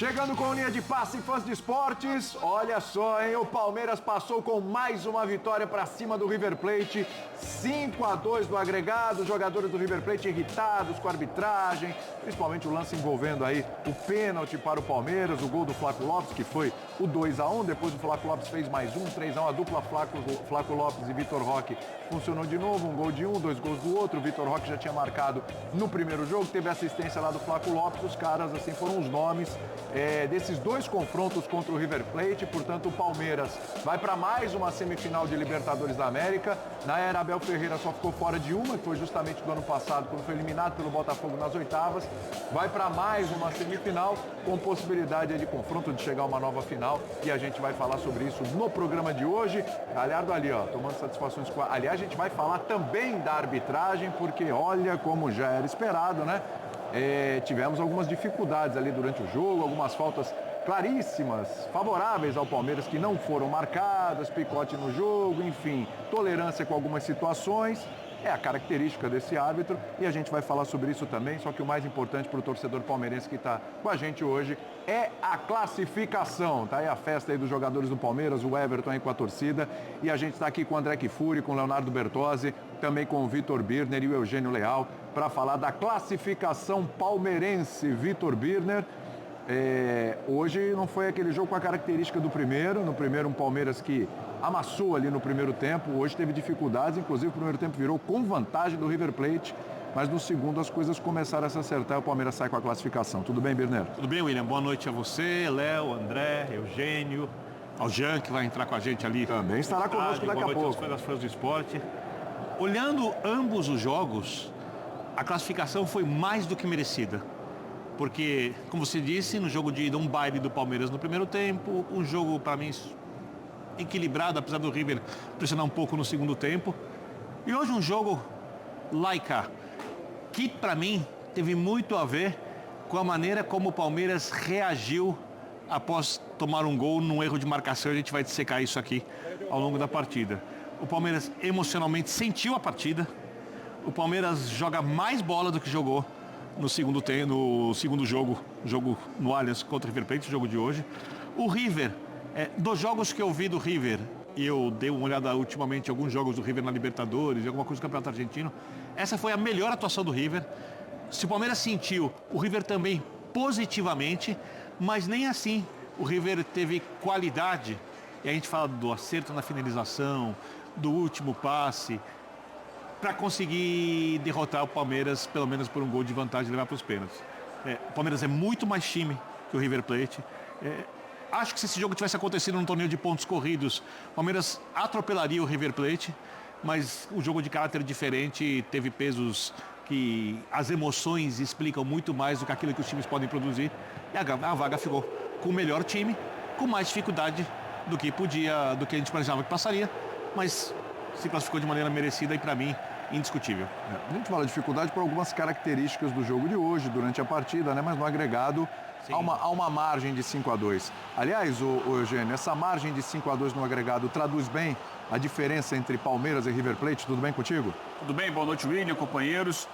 Chegando com linha de passe, fãs de esportes, olha só, hein? O Palmeiras passou com mais uma vitória para cima do River Plate, 5-2 no agregado. Os jogadores do River Plate irritados com a arbitragem, principalmente o lance envolvendo aí o pênalti para o Palmeiras, o gol do Flaco Lopes, que foi o 2-1. Depois o Flaco Lopes fez mais um, 3-1. A dupla Flaco Lopes e Vitor Roque funcionou de novo, um gol de um, 2 gols do outro. O Vitor Roque já tinha marcado no primeiro jogo, teve assistência lá do Flaco Lopes. Os caras, assim, foram os nomes desses dois confrontos contra o River Plate. Portanto, o Palmeiras vai para mais uma semifinal de Libertadores da América. Na era Abel Ferreira só ficou fora de uma, que foi justamente do ano passado, quando foi eliminado pelo Botafogo nas oitavas. Vai para mais uma semifinal, com possibilidade de confronto, de chegar a uma nova final. E a gente vai falar sobre isso no programa de hoje. Galhardo ali, ó, tomando satisfações com a... Aliás, a gente vai falar também da arbitragem, porque olha como já era esperado, né? Tivemos algumas dificuldades ali durante o jogo, algumas faltas claríssimas, favoráveis ao Palmeiras, que não foram marcadas, picote no jogo, enfim, tolerância com algumas situações. É a característica desse árbitro e a gente vai falar sobre isso também, só que o mais importante para o torcedor palmeirense que está com a gente hoje é a classificação. Tá aí a festa aí dos jogadores do Palmeiras, o Everton aí com a torcida, e a gente está aqui com o André Kfouri, com o Leonardo Bertozzi, também com o Vitor Birner e o Eugênio Leal, para falar da classificação palmeirense. Vitor Birner, hoje não foi aquele jogo com a característica do primeiro. No primeiro, um Palmeiras que amassou ali no primeiro tempo. Hoje teve dificuldades, inclusive o primeiro tempo virou com vantagem do River Plate, mas no segundo as coisas começaram a se acertar e o Palmeiras sai com a classificação. Tudo bem, Birner? Tudo bem, William. Boa noite a você, Léo, André, Eugênio, ao Jean, que vai entrar com a gente ali. Também estará conosco daqui a pouco. Boa noite aos fãs do esporte. Olhando ambos os jogos, a classificação foi mais do que merecida. Porque, como você disse, no jogo de ida, um baile do Palmeiras no primeiro tempo, um jogo, para mim, equilibrado, apesar do River pressionar um pouco no segundo tempo. E hoje um jogo laica, que para mim teve muito a ver com a maneira como o Palmeiras reagiu após tomar um gol num erro de marcação. A gente vai dissecar isso aqui ao longo da partida. O Palmeiras emocionalmente sentiu a partida. O Palmeiras joga mais bola do que jogou no segundo jogo no Allianz contra o River Plate, o jogo de hoje. O River, dos jogos que eu vi do River, e eu dei uma olhada ultimamente em alguns jogos do River na Libertadores, alguma coisa do Campeonato Argentino, essa foi a melhor atuação do River. Se o Palmeiras sentiu, o River também positivamente, mas nem assim o River teve qualidade. E a gente fala do acerto na finalização, do último passe, para conseguir derrotar o Palmeiras, pelo menos por um gol de vantagem e levar para os pênaltis. O Palmeiras é muito mais time que o River Plate. Acho que se esse jogo tivesse acontecido num torneio de pontos corridos, o Palmeiras atropelaria o River Plate, mas o jogo de caráter diferente teve pesos que as emoções explicam muito mais do que aquilo que os times podem produzir. E a vaga ficou com o melhor time, com mais dificuldade do que a gente planejava que passaria, mas se classificou de maneira merecida e, para mim, indiscutível. A gente fala de dificuldade por algumas características do jogo de hoje, durante a partida, né? Mas no agregado há uma margem de 5-2. Aliás, o Eugênio, essa margem de 5-2 no agregado traduz bem a diferença entre Palmeiras e River Plate? Tudo bem contigo? Tudo bem, boa noite, William, companheiros.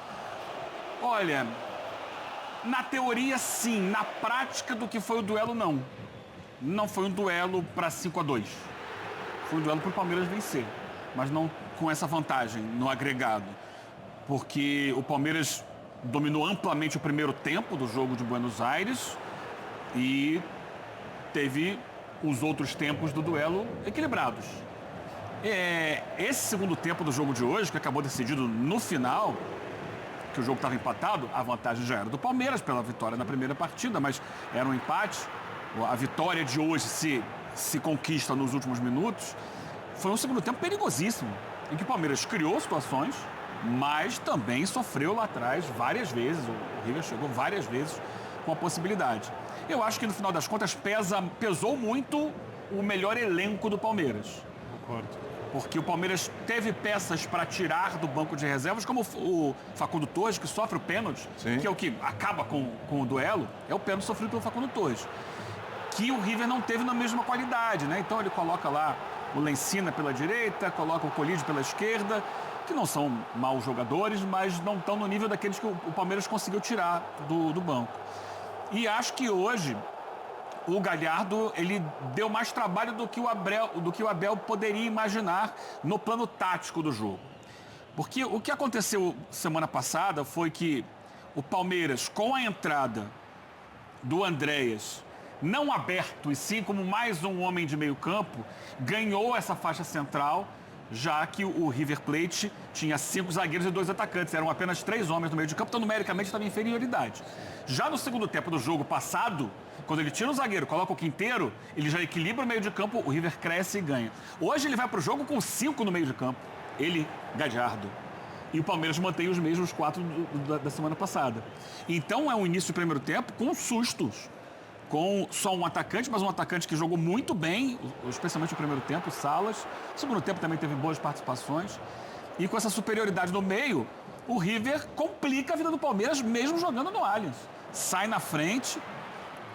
Olha, na teoria sim, na prática do que foi o duelo não. Não foi um duelo para 5-2. Foi um duelo para o Palmeiras vencer, mas não com essa vantagem no agregado. Porque o Palmeiras dominou amplamente o primeiro tempo do jogo de Buenos Aires e teve os outros tempos do duelo equilibrados. Esse segundo tempo do jogo de hoje, que acabou decidido no final, que o jogo estava empatado, a vantagem já era do Palmeiras pela vitória na primeira partida, mas era um empate. A vitória de hoje se conquista nos últimos minutos. Foi um segundo tempo perigosíssimo, em que o Palmeiras criou situações, mas também sofreu lá atrás várias vezes. O River chegou várias vezes com a possibilidade. Eu acho que no final das contas pesou muito o melhor elenco do Palmeiras. Concordo. Porque o Palmeiras teve peças para tirar do banco de reservas, como o Facundo Torres, que sofre o pênalti, que é o que acaba com o duelo, é o pênalti sofrido pelo Facundo Torres, que o River não teve na mesma qualidade, né? Então ele coloca lá o Lencina pela direita, coloca o Colídio pela esquerda, que não são maus jogadores, mas não estão no nível daqueles que o Palmeiras conseguiu tirar do banco. E acho que hoje o Galhardo, ele deu mais trabalho do que o Abel poderia imaginar no plano tático do jogo. Porque o que aconteceu semana passada foi que o Palmeiras, com a entrada do Andréas, não aberto, e sim como mais um homem de meio campo, ganhou essa faixa central, já que o River Plate tinha 5 zagueiros e 2 atacantes. Eram apenas 3 homens no meio de campo, então numericamente estava em inferioridade. Já no segundo tempo do jogo passado, quando ele tira o zagueiro, coloca o Quinteiro, ele já equilibra o meio de campo, o River cresce e ganha. Hoje ele vai para o jogo com 5 no meio de campo. Ele, Galhardo. E o Palmeiras mantém os mesmos 4 da semana passada. Então é um início do primeiro tempo com sustos. Com só um atacante, mas um atacante que jogou muito bem, especialmente no primeiro tempo, Salas. No segundo tempo também teve boas participações. E com essa superioridade no meio, o River complica a vida do Palmeiras, mesmo jogando no Allianz. Sai na frente,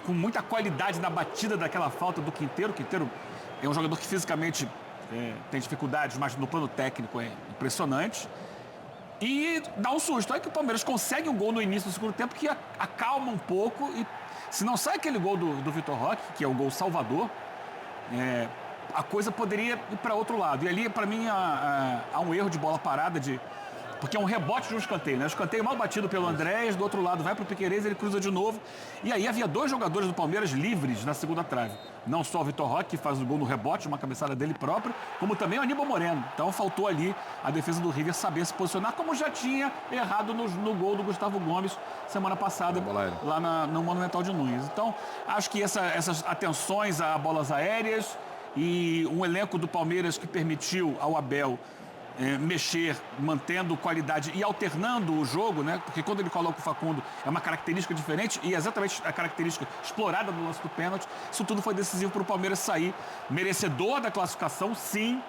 com muita qualidade na batida daquela falta do Quinteiro. O Quinteiro é um jogador que fisicamente tem dificuldades, mas no plano técnico é impressionante. E dá um susto. Aí que o Palmeiras consegue um gol no início do segundo tempo que acalma um pouco e se não sai aquele gol do Vitor Roque, que é o gol salvador, a coisa poderia ir para outro lado. E ali, para mim, há um erro de bola parada, porque é um rebote de um escanteio, né? O escanteio mal batido pelo Andrés, do outro lado vai para o Piquerez, ele cruza de novo. E aí havia 2 jogadores do Palmeiras livres na segunda trave. Não só o Vitor Roque, que faz o gol no rebote, uma cabeçada dele própria, como também o Aníbal Moreno. Então faltou ali a defesa do River saber se posicionar, como já tinha errado no gol do Gustavo Gomes semana passada, lá no Monumental de Nunes. Então, acho que essas atenções a bolas aéreas e um elenco do Palmeiras que permitiu ao Abel mexer, mantendo qualidade e alternando o jogo, né? Porque quando ele coloca o Facundo é uma característica diferente e exatamente a característica explorada no lance do pênalti. Isso tudo foi decisivo para o Palmeiras sair merecedor da classificação, sim,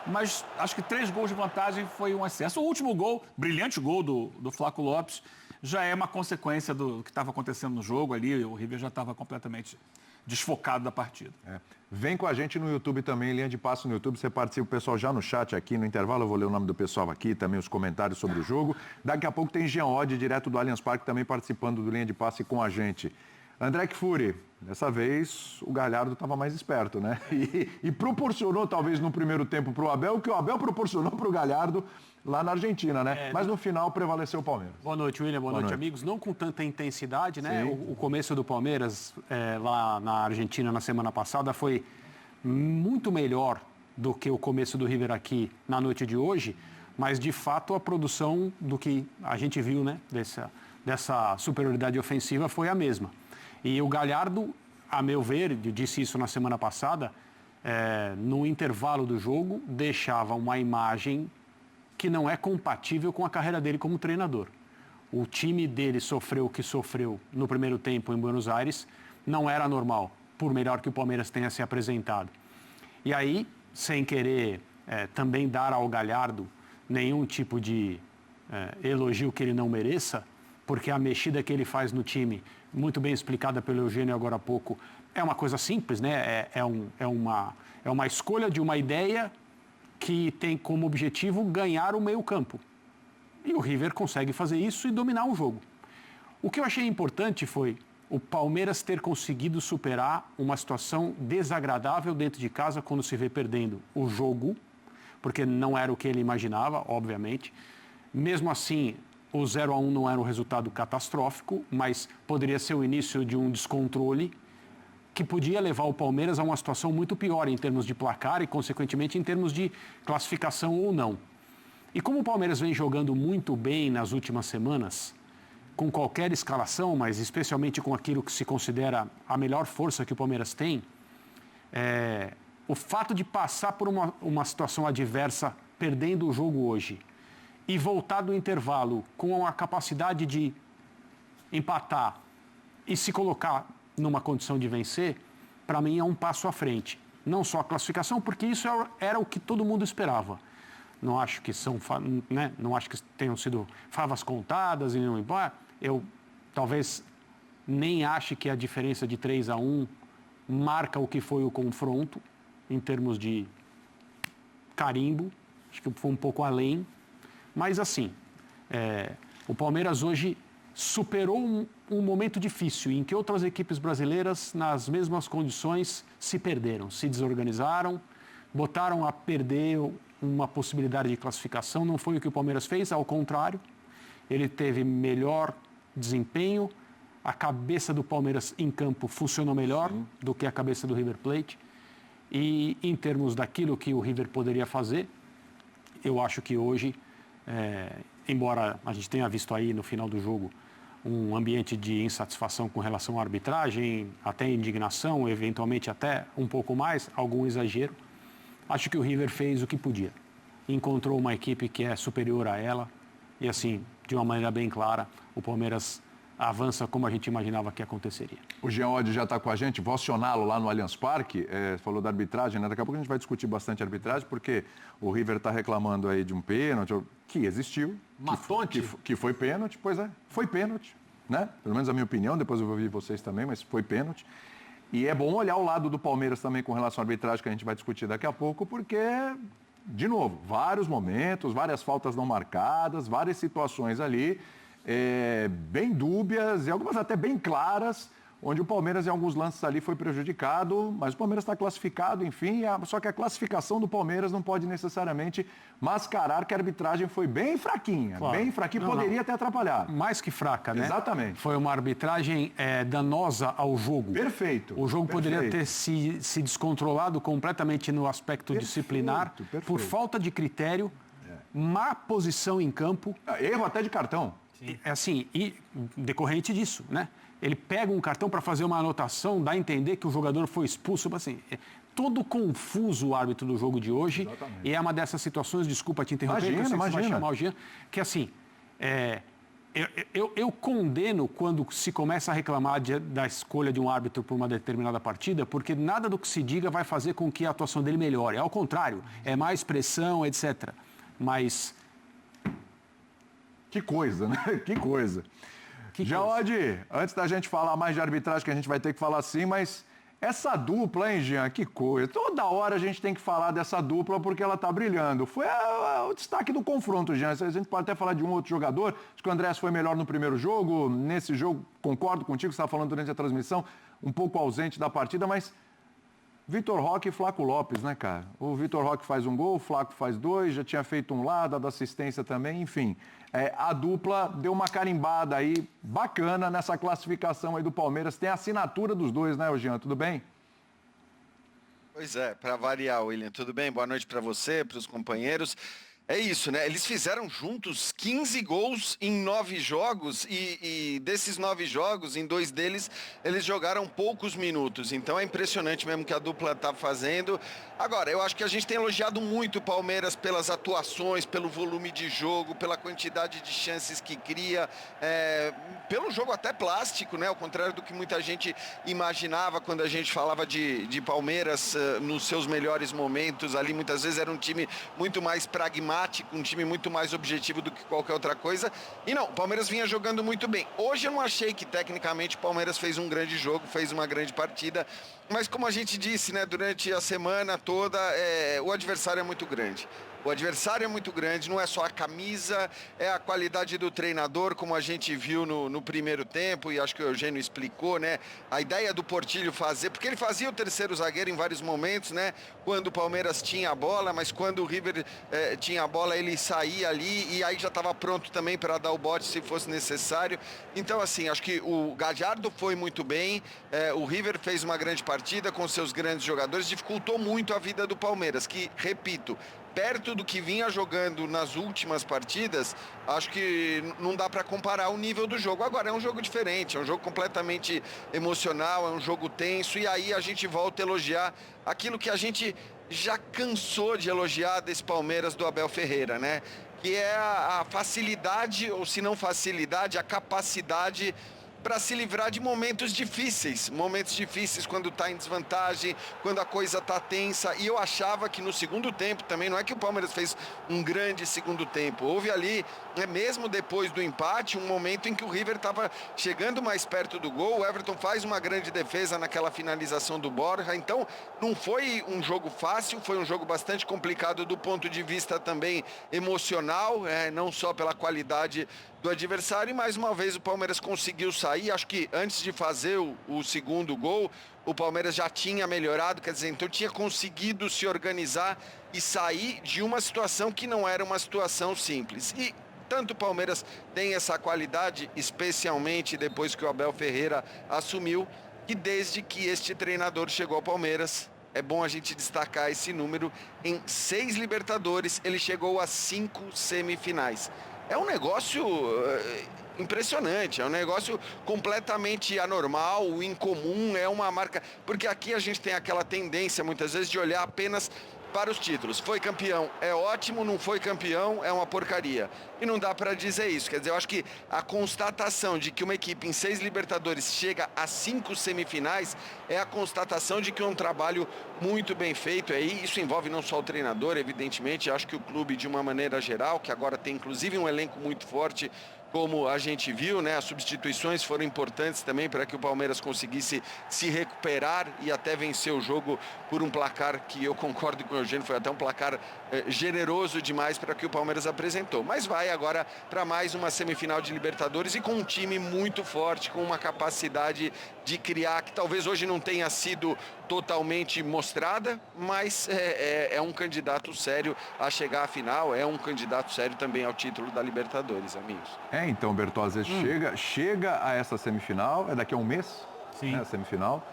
mas acho que 3 gols de vantagem foi um excesso. O último gol, brilhante gol do Flaco Lopes, já é uma consequência do que estava acontecendo no jogo ali. O River já estava completamente desfocado da partida. Vem com a gente no YouTube também, Linha de Passe no YouTube, você participa, o pessoal já no chat aqui, no intervalo eu vou ler o nome do pessoal aqui, também os comentários sobre o jogo. Daqui a pouco tem Jean Oddi, direto do Allianz Parque, também participando do Linha de Passe com a gente. André Kfouri, dessa vez o Galhardo estava mais esperto, né? E proporcionou, talvez, no primeiro tempo para o Abel, o que o Abel proporcionou para o Galhardo lá na Argentina, né? Mas no final prevaleceu o Palmeiras. Boa noite, William. Boa noite, amigos. Não com tanta intensidade, né? O começo do Palmeiras lá na Argentina na semana passada foi muito melhor do que o começo do River aqui na noite de hoje, mas de fato a produção do que a gente viu, né? Dessa superioridade ofensiva foi a mesma. E o Galhardo, a meu ver, eu disse isso na semana passada, no intervalo do jogo, deixava uma imagem que não é compatível com a carreira dele como treinador. O time dele sofreu o que sofreu no primeiro tempo em Buenos Aires, não era normal, por melhor que o Palmeiras tenha se apresentado. E aí, sem querer também dar ao Galhardo nenhum tipo de elogio que ele não mereça, porque a mexida que ele faz no time, muito bem explicada pelo Eugênio agora há pouco, é uma coisa simples, né? É uma escolha de uma ideia que tem como objetivo ganhar o meio-campo. E o River consegue fazer isso e dominar o jogo. O que eu achei importante foi o Palmeiras ter conseguido superar uma situação desagradável dentro de casa quando se vê perdendo o jogo, porque não era o que ele imaginava, obviamente. Mesmo assim, o 0-1 não era um resultado catastrófico, mas poderia ser o início de um descontrole que podia levar o Palmeiras a uma situação muito pior em termos de placar e, consequentemente, em termos de classificação ou não. E como o Palmeiras vem jogando muito bem nas últimas semanas, com qualquer escalação, mas especialmente com aquilo que se considera a melhor força que o Palmeiras tem, o fato de passar por uma situação adversa, perdendo o jogo hoje, e voltar do intervalo com a capacidade de empatar e se colocar numa condição de vencer, para mim é um passo à frente. Não só a classificação, porque isso era o que todo mundo esperava. Não acho que não acho que tenham sido favas contadas e não embora. Eu talvez nem ache que a diferença de 3-1 marca o que foi o confronto em termos de carimbo. Acho que foi um pouco além. Mas assim, o Palmeiras hoje superou um momento difícil em que outras equipes brasileiras, nas mesmas condições, se perderam, se desorganizaram, botaram a perder uma possibilidade de classificação. Não foi o que o Palmeiras fez, ao contrário. Ele teve melhor desempenho, a cabeça do Palmeiras em campo funcionou melhor do que a cabeça do River Plate. E em termos daquilo que o River poderia fazer, eu acho que hoje, embora a gente tenha visto aí no final do jogo um ambiente de insatisfação com relação à arbitragem, até indignação, eventualmente até um pouco mais, algum exagero, acho que o River fez o que podia. Encontrou uma equipe que é superior a ela e, assim, de uma maneira bem clara, o Palmeiras avança como a gente imaginava que aconteceria. O Jean Oddi já está com a gente, vou acioná-lo lá no Allianz Parque, falou da arbitragem, né? Daqui a pouco a gente vai discutir bastante arbitragem, porque o River está reclamando aí de um pênalti, que existiu, que foi pênalti, pois é, foi pênalti, né? Pelo menos a minha opinião, depois eu vou ouvir vocês também, mas foi pênalti. E é bom olhar o lado do Palmeiras também com relação à arbitragem, que a gente vai discutir daqui a pouco, porque, de novo, vários momentos, várias faltas não marcadas, várias situações ali, bem dúbias e algumas até bem claras, onde o Palmeiras em alguns lances ali foi prejudicado, mas o Palmeiras está classificado, enfim, só que a classificação do Palmeiras não pode necessariamente mascarar que a arbitragem foi bem fraquinha, claro. Bem fraquinha, poderia ter atrapalhado. Mais que fraca, né? Exatamente. Foi uma arbitragem danosa ao jogo. Perfeito. O jogo poderia ter se descontrolado completamente no aspecto disciplinar, por falta de critério, má posição em campo. Erro até de cartão. E decorrente disso, né? Ele pega um cartão para fazer uma anotação, dá a entender que o jogador foi expulso, assim, todo confuso o árbitro do jogo de hoje. Exatamente. E é uma dessas situações, desculpa te interromper, imagina. Vai chamar o Jean, que assim, eu condeno quando se começa a reclamar da escolha de um árbitro por uma determinada partida, porque nada do que se diga vai fazer com que a atuação dele melhore. Ao contrário, é mais pressão, etc. Mas... Que coisa, né? Que coisa. Jean Oddi, antes da gente falar mais de arbitragem, que a gente vai ter que falar sim, mas essa dupla, hein, Jean? Que coisa. Toda hora a gente tem que falar dessa dupla porque ela tá brilhando. Foi o destaque do confronto, Jean. A gente pode até falar de um outro jogador. Acho que o Andrés foi melhor no primeiro jogo. Nesse jogo, concordo contigo, você estava falando durante a transmissão, um pouco ausente da partida, mas Vitor Roque e Flaco Lopes, né, cara? O Vitor Roque faz um gol, o Flaco faz 2, já tinha feito um lá, dado assistência também, enfim. A dupla deu uma carimbada aí bacana nessa classificação aí do Palmeiras. Tem a assinatura dos dois, né, Jean? Tudo bem? Pois é, para variar, William. Tudo bem? Boa noite para você, para os companheiros. É isso, né? Eles fizeram juntos 15 gols em 9 jogos e desses 9 jogos, em 2 deles, eles jogaram poucos minutos. Então é impressionante mesmo que a dupla está fazendo. Agora, eu acho que a gente tem elogiado muito o Palmeiras pelas atuações, pelo volume de jogo, pela quantidade de chances que cria, pelo jogo até plástico, né? Ao contrário do que muita gente imaginava quando a gente falava de Palmeiras nos seus melhores momentos. Ali muitas vezes era um time muito mais pragmático, um time muito mais objetivo do que qualquer outra coisa. E não, o Palmeiras vinha jogando muito bem. Hoje eu não achei que tecnicamente o Palmeiras fez um grande jogo, fez uma grande partida, mas como a gente disse, né, durante a semana toda, o adversário é muito grande. O adversário é muito grande, não é só a camisa, é a qualidade do treinador, como a gente viu no primeiro tempo, e acho que o Eugênio explicou, né? A ideia do Portilho fazer, porque ele fazia o terceiro zagueiro em vários momentos, né? Quando o Palmeiras tinha a bola, mas quando o River tinha a bola, ele saía ali, e aí já estava pronto também para dar o bote se fosse necessário. Então, assim, acho que o Gallardo foi muito bem, o River fez uma grande partida com seus grandes jogadores, dificultou muito a vida do Palmeiras, que, repito, perto do que vinha jogando nas últimas partidas, acho que não dá para comparar o nível do jogo. Agora, é um jogo diferente, é um jogo completamente emocional, é um jogo tenso, e aí a gente volta a elogiar aquilo que a gente já cansou de elogiar desse Palmeiras do Abel Ferreira, né? Que é a facilidade, ou se não facilidade, a capacidade para se livrar de momentos difíceis quando está em desvantagem, quando a coisa está tensa. E eu achava que no segundo tempo também, não é que o Palmeiras fez um grande segundo tempo, houve ali, mesmo depois do empate, um momento em que o River estava chegando mais perto do gol, o Everton faz uma grande defesa naquela finalização do Borja. Então não foi um jogo fácil, foi um jogo bastante complicado do ponto de vista também emocional, não só pela qualidade do adversário e mais uma vez o Palmeiras conseguiu sair. Acho que antes de fazer o segundo gol, o Palmeiras já tinha melhorado, quer dizer, então tinha conseguido se organizar e sair de uma situação que não era uma situação simples. E tanto o Palmeiras tem essa qualidade, especialmente depois que o Abel Ferreira assumiu, que desde que este treinador chegou ao Palmeiras, é bom a gente destacar esse número, em 6 Libertadores ele chegou a 5 semifinais. É um negócio impressionante, é um negócio completamente anormal, incomum, é uma marca... Porque aqui a gente tem aquela tendência, muitas vezes, de olhar apenas para os títulos. Foi campeão, é ótimo, não foi campeão, é uma porcaria. E não dá para dizer isso. Quer dizer, eu acho que a constatação de que uma equipe em 6 Libertadores chega a 5 semifinais é a constatação de que é um trabalho muito bem feito. E isso envolve não só o treinador, evidentemente, eu acho que o clube, de uma maneira geral, que agora tem inclusive um elenco muito forte, como a gente viu, né? As substituições foram importantes também para que o Palmeiras conseguisse se recuperar e até vencer o jogo por um placar que eu concordo com o Eugênio, foi até um placar generoso demais para que o Palmeiras apresentou. Mas vai agora para mais uma semifinal de Libertadores e com um time muito forte, com uma capacidade de criar, que talvez hoje não tenha sido totalmente mostrada, mas é um candidato sério a chegar à final, é um candidato sério também ao título da Libertadores, amigos. Então, Bertozzi, chega a essa semifinal, é daqui a um mês, Sim. Né, a semifinal,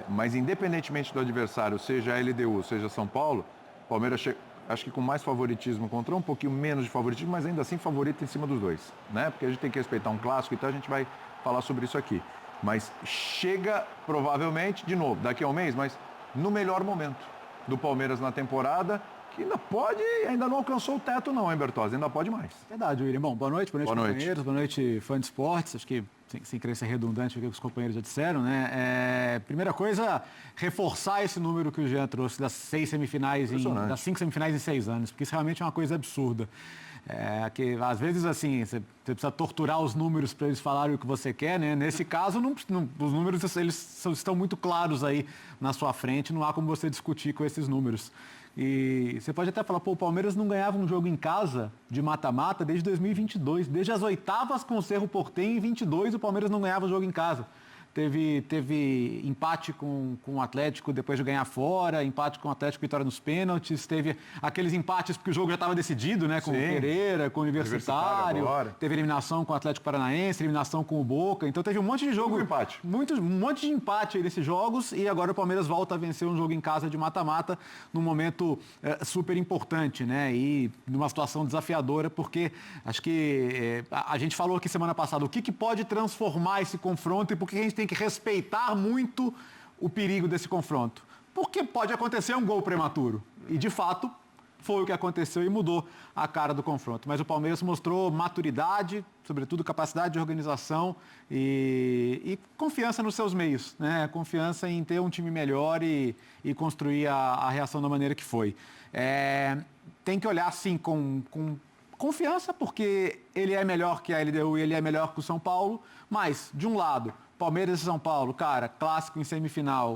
mas independentemente do adversário, seja a LDU, seja São Paulo, o Palmeiras chega, acho que com mais favoritismo contra um pouquinho menos de favoritismo, mas ainda assim favorito em cima dos dois, né? Porque a gente tem que respeitar um clássico e tal, a gente vai falar sobre isso aqui. Mas chega, provavelmente, de novo, daqui a um mês, mas no melhor momento do Palmeiras na temporada, que ainda não alcançou o teto não, hein, Bertozzi? Ainda pode mais. Verdade, William. Bom, boa noite companheiros, boa noite, fã de esportes. Acho que, sem querer ser redundante, o que os companheiros já disseram, né? Primeira coisa, reforçar esse número que o Jean trouxe das 6 semifinais, das 5 semifinais em 6 anos, porque isso realmente é uma coisa absurda. Que às vezes, assim, você precisa torturar os números para eles falarem o que você quer, né? Nesse caso, os números eles estão muito claros aí na sua frente, não há como você discutir com esses números. E você pode até falar, o Palmeiras não ganhava um jogo em casa de mata-mata desde 2022. Desde as oitavas com o Cerro Porteño, em 22, o Palmeiras não ganhava o jogo em casa. Teve empate com o Atlético depois de ganhar fora, empate com o Atlético, vitória nos pênaltis, teve aqueles empates porque o jogo já estava decidido, né? Com o Pereira, com o Universitário, teve eliminação com o Atlético Paranaense, eliminação com o Boca, então teve um monte de jogo, um monte de empate aí nesses jogos e agora o Palmeiras volta a vencer um jogo em casa de mata-mata num momento super importante, né? E numa situação desafiadora, porque acho que a gente falou aqui semana passada o que pode transformar esse confronto e por que a gente tem que respeitar muito o perigo desse confronto. Porque pode acontecer um gol prematuro. E, de fato, foi o que aconteceu e mudou a cara do confronto. Mas o Palmeiras mostrou maturidade, sobretudo capacidade de organização e confiança nos seus meios, né? Confiança em ter um time melhor e construir a reação da maneira que foi. Tem que olhar, sim, com confiança, porque ele é melhor que a LDU e ele é melhor que o São Paulo, mas, de um lado, Palmeiras e São Paulo, cara, clássico em semifinal,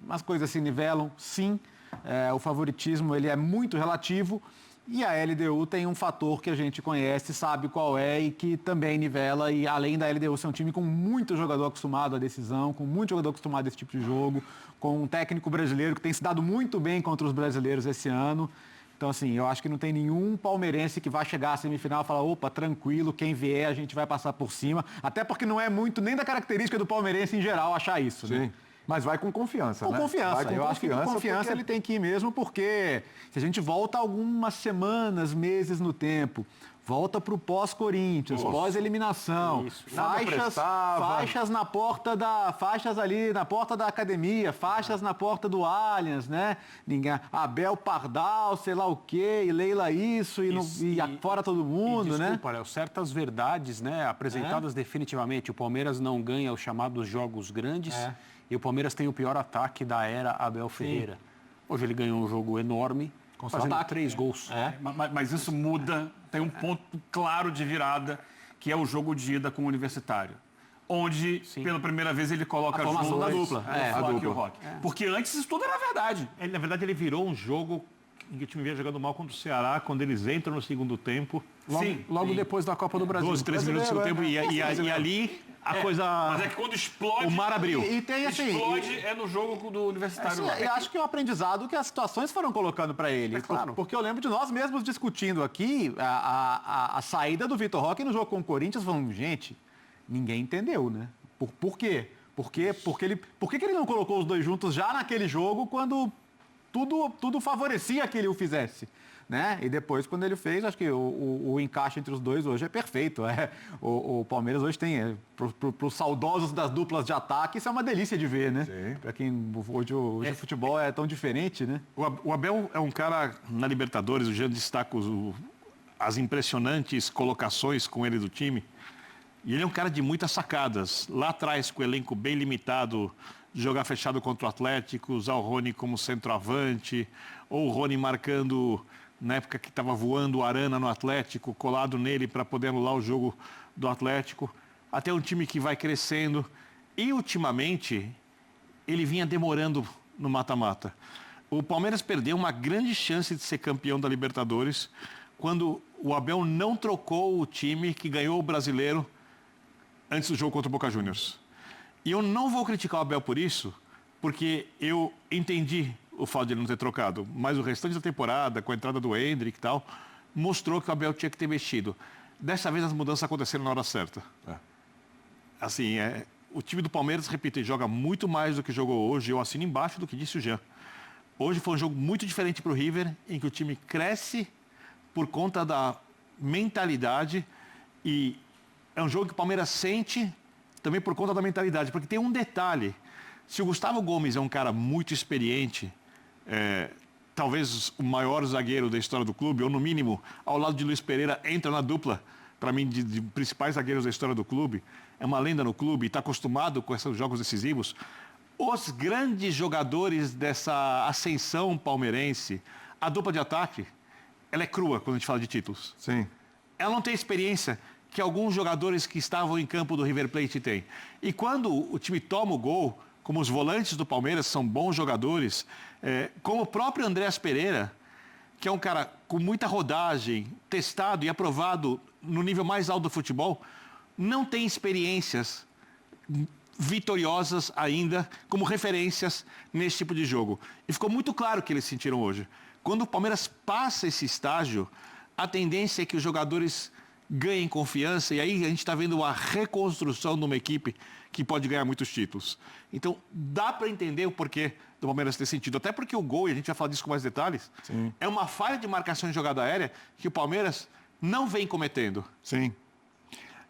as coisas se nivelam, sim, o favoritismo ele é muito relativo e a LDU tem um fator que a gente conhece, sabe qual é e que também nivela, e além da LDU ser um time com muito jogador acostumado à decisão, com muito jogador acostumado a esse tipo de jogo, com um técnico brasileiro que tem se dado muito bem contra os brasileiros esse ano. Então, assim, eu acho que não tem nenhum palmeirense que vai chegar à semifinal e falar, opa, tranquilo, quem vier a gente vai passar por cima. Até porque não é muito nem da característica do palmeirense em geral achar isso, Sim. né? Mas vai com confiança, Com né? confiança. Eu acho que com confiança porque... ele tem que ir mesmo, porque se a gente volta algumas semanas, meses no tempo, volta para o pós-Corinthians, pós-eliminação, faixas na porta faixas ali na porta da academia, faixas na porta do Allianz, né? Abel Pardal, sei lá o quê, e Leila isso, e fora todo mundo, né? Desculpa, Léo, certas verdades, né, apresentadas definitivamente. O Palmeiras não ganha os chamados jogos grandes e o Palmeiras tem o pior ataque da era Abel Ferreira. Sim. Hoje ele ganhou um jogo enorme, fazendo 3 gols. Mas isso muda, tem um ponto claro de virada, que é o jogo de ida com o Universitário. Onde, pela primeira vez, ele coloca a formação da dupla. O Roque. Porque antes isso tudo era verdade. Na verdade, ele virou um jogo em que o time vinha jogando mal contra o Ceará, quando eles entram no segundo tempo. Logo depois da Copa do Brasil. 12, 13 minutos do segundo tempo. E ali a coisa... Mas é que quando explode... O mar abriu. E tem assim... Explode é no jogo do Universitário. Eu acho que é um aprendizado que as situações foram colocando para ele. Claro. Porque eu lembro de nós mesmos discutindo aqui a saída do Vitor Roque no jogo com o Corinthians, falando, gente, ninguém entendeu, né? Por quê? Por que ele não colocou os dois juntos já naquele jogo quando tudo favorecia que ele o fizesse? Né? E depois, quando ele fez, acho que o encaixe entre os dois hoje é perfeito. O Palmeiras hoje tem, para os saudosos das duplas de ataque, isso é uma delícia de ver, né? Para quem hoje o futebol é tão diferente, né? O Abel é um cara, na Libertadores, o Jean destaca as impressionantes colocações com ele do time. E ele é um cara de muitas sacadas. Lá atrás, com o elenco bem limitado, jogar fechado contra o Atlético, usar o Rony como centroavante, ou o Rony marcando... na época que estava voando o Arana no Atlético, colado nele para poder anular o jogo do Atlético, até um time que vai crescendo. E, ultimamente, ele vinha demorando no mata-mata. O Palmeiras perdeu uma grande chance de ser campeão da Libertadores quando o Abel não trocou o time que ganhou o Brasileiro antes do jogo contra o Boca Juniors. E eu não vou criticar o Abel por isso, porque eu entendi o fato de ele não ter trocado, mas o restante da temporada, com a entrada do Endrick e tal, mostrou que o Abel tinha que ter mexido. Dessa vez as mudanças aconteceram na hora certa. Assim, o time do Palmeiras, repito, joga muito mais do que jogou hoje. Eu assino embaixo do que disse o Jean. Hoje foi um jogo muito diferente para o River, em que o time cresce por conta da mentalidade e é um jogo que o Palmeiras sente também por conta da mentalidade, porque tem um detalhe. Se o Gustavo Gomes é um cara muito experiente, talvez o maior zagueiro da história do clube, ou no mínimo, ao lado de Luiz Pereira, entra na dupla, para mim, de principais zagueiros da história do clube, é uma lenda no clube, está acostumado com esses jogos decisivos. Os grandes jogadores dessa ascensão palmeirense, a dupla de ataque, ela é crua quando a gente fala de títulos. Sim. Ela não tem experiência que alguns jogadores que estavam em campo do River Plate têm. E quando o time toma o gol, como os volantes do Palmeiras são bons jogadores, como o próprio Andréas Pereira, que é um cara com muita rodagem, testado e aprovado no nível mais alto do futebol, não tem experiências vitoriosas ainda como referências nesse tipo de jogo. E ficou muito claro o que eles sentiram hoje. Quando o Palmeiras passa esse estágio, a tendência é que os jogadores ganhem confiança e aí a gente está vendo a reconstrução de uma equipe que pode ganhar muitos títulos. Então, dá para entender o porquê do Palmeiras ter sentido. Até porque o gol, e a gente vai falar disso com mais detalhes, é uma falha de marcação em jogada aérea que o Palmeiras não vem cometendo. Sim.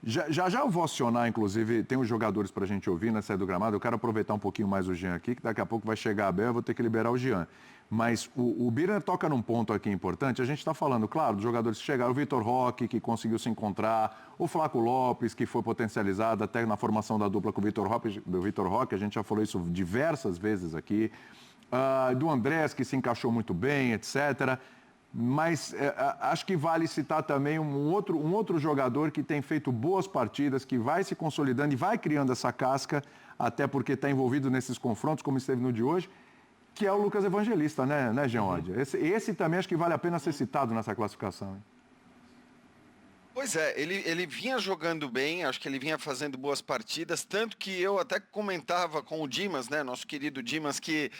Já eu vou acionar, inclusive, tem os jogadores para a gente ouvir na saída do gramado. Eu quero aproveitar um pouquinho mais o Jean aqui, que daqui a pouco vai chegar a Abel, eu vou ter que liberar o Jean. Mas o Birner toca num ponto aqui importante. A gente está falando, claro, dos jogadores que chegaram. O Vitor Roque, que conseguiu se encontrar. O Flaco Lopes, que foi potencializado até na formação da dupla com o Vitor Roque. A gente já falou isso diversas vezes aqui. Do Andrés, que se encaixou muito bem, etc. Mas acho que vale citar também um outro jogador que tem feito boas partidas, que vai se consolidando e vai criando essa casca, até porque está envolvido nesses confrontos, como esteve no de hoje, que é o Lucas Evangelista, né, Jean Oddi? Esse também acho que vale a pena ser citado nessa classificação. Hein? Pois é, ele vinha jogando bem, acho que ele vinha fazendo boas partidas, tanto que eu até comentava com o Dimas, né, nosso querido Dimas, que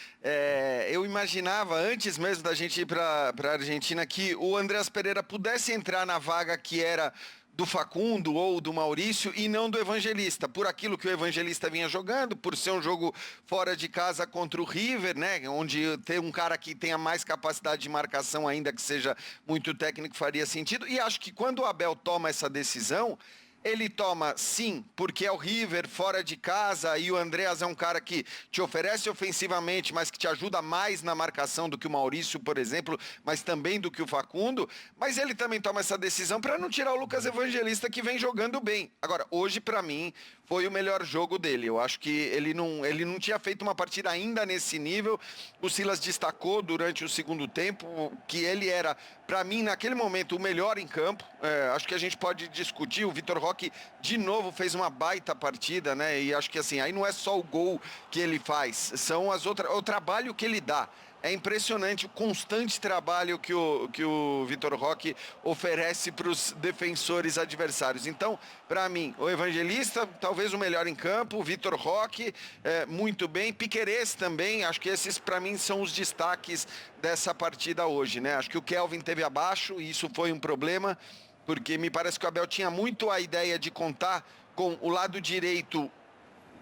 eu imaginava, antes mesmo da gente ir para a Argentina, que o Andréas Pereira pudesse entrar na vaga que era do Facundo ou do Maurício e não do Evangelista, por aquilo que o Evangelista vinha jogando, por ser um jogo fora de casa contra o River, né, onde ter um cara que tenha mais capacidade de marcação, ainda que seja muito técnico, faria sentido. E acho que quando o Abel toma essa decisão, ele toma, sim, porque é o River fora de casa e o Andréas é um cara que te oferece ofensivamente, mas que te ajuda mais na marcação do que o Maurício, por exemplo, mas também do que o Facundo. Mas ele também toma essa decisão para não tirar o Lucas Evangelista, que vem jogando bem. Agora, hoje, para mim, foi o melhor jogo dele. Eu acho que ele não tinha feito uma partida ainda nesse nível. O Silas destacou durante o segundo tempo que ele era, para mim, naquele momento, o melhor em campo. Acho que a gente pode discutir. O Vitor Roque, de novo, fez uma baita partida, né? E acho que assim, aí não é só o gol que ele faz, são o trabalho que ele dá. é impressionante o constante trabalho que o Vitor Roque oferece para os defensores adversários. Então, para mim, o Evangelista, talvez o melhor em campo, o Vitor Roque, muito bem, Piquerez também, acho que esses para mim são os destaques dessa partida hoje, né? Acho que o Kelvin teve abaixo e isso foi um problema, porque me parece que o Abel tinha muito a ideia de contar com o lado direito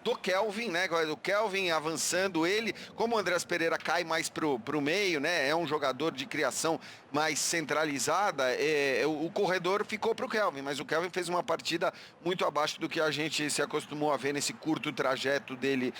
do Kelvin, né? O Kelvin avançando ele, como o Andreas Pereira cai mais pro meio, né? É um jogador de criação mais centralizada, o corredor ficou pro Kelvin, mas o Kelvin fez uma partida muito abaixo do que a gente se acostumou a ver nesse curto trajeto dele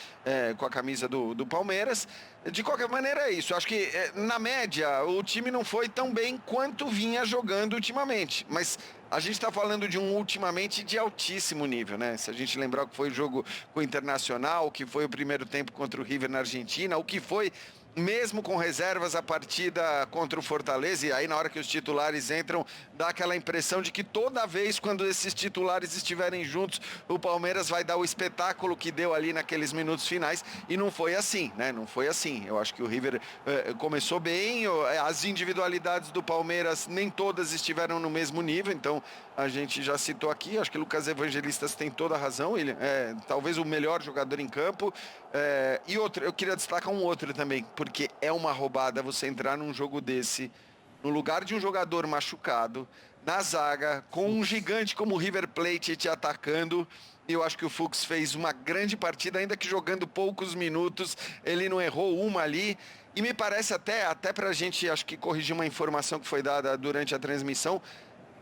com a camisa do Palmeiras. De qualquer maneira é isso, acho que na média o time não foi tão bem quanto vinha jogando ultimamente, mas a gente está falando de um ultimamente de altíssimo nível, né? Se a gente lembrar o que foi o jogo com o Internacional, o que foi o primeiro tempo contra o River na Argentina, o que foi mesmo com reservas a partida contra o Fortaleza, e aí na hora que os titulares entram, dá aquela impressão de que toda vez quando esses titulares estiverem juntos, o Palmeiras vai dar o espetáculo que deu ali naqueles minutos finais, e não foi assim, né? Não foi assim. Eu acho que o River começou bem, as individualidades do Palmeiras nem todas estiveram no mesmo nível, então a gente já citou aqui, acho que o Lucas Evangelistas tem toda a razão, ele é talvez o melhor jogador em campo, e outro, eu queria destacar um outro também, porque é uma roubada você entrar num jogo desse, no lugar de um jogador machucado, na zaga, com um gigante como o River Plate te atacando. Eu acho que o Fux fez uma grande partida, ainda que jogando poucos minutos, ele não errou uma ali. E me parece até para a gente, acho que corrigir uma informação que foi dada durante a transmissão,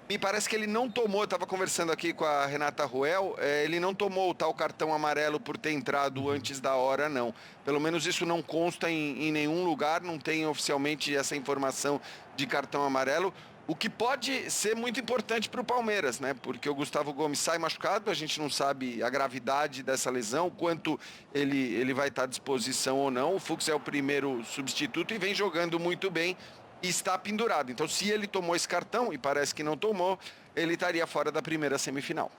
me parece que ele não tomou, eu estava conversando aqui com a Renata Ruel, ele não tomou o tal cartão amarelo por ter entrado antes da hora, não. Pelo menos isso não consta em nenhum lugar, não tem oficialmente essa informação de cartão amarelo, o que pode ser muito importante para o Palmeiras, né? Porque o Gustavo Gomes sai machucado, a gente não sabe a gravidade dessa lesão, quanto ele vai estar à disposição ou não. O Fux é o primeiro substituto e vem jogando muito bem. E está pendurado. Então, se ele tomou esse cartão, e parece que não tomou, ele estaria fora da primeira semifinal.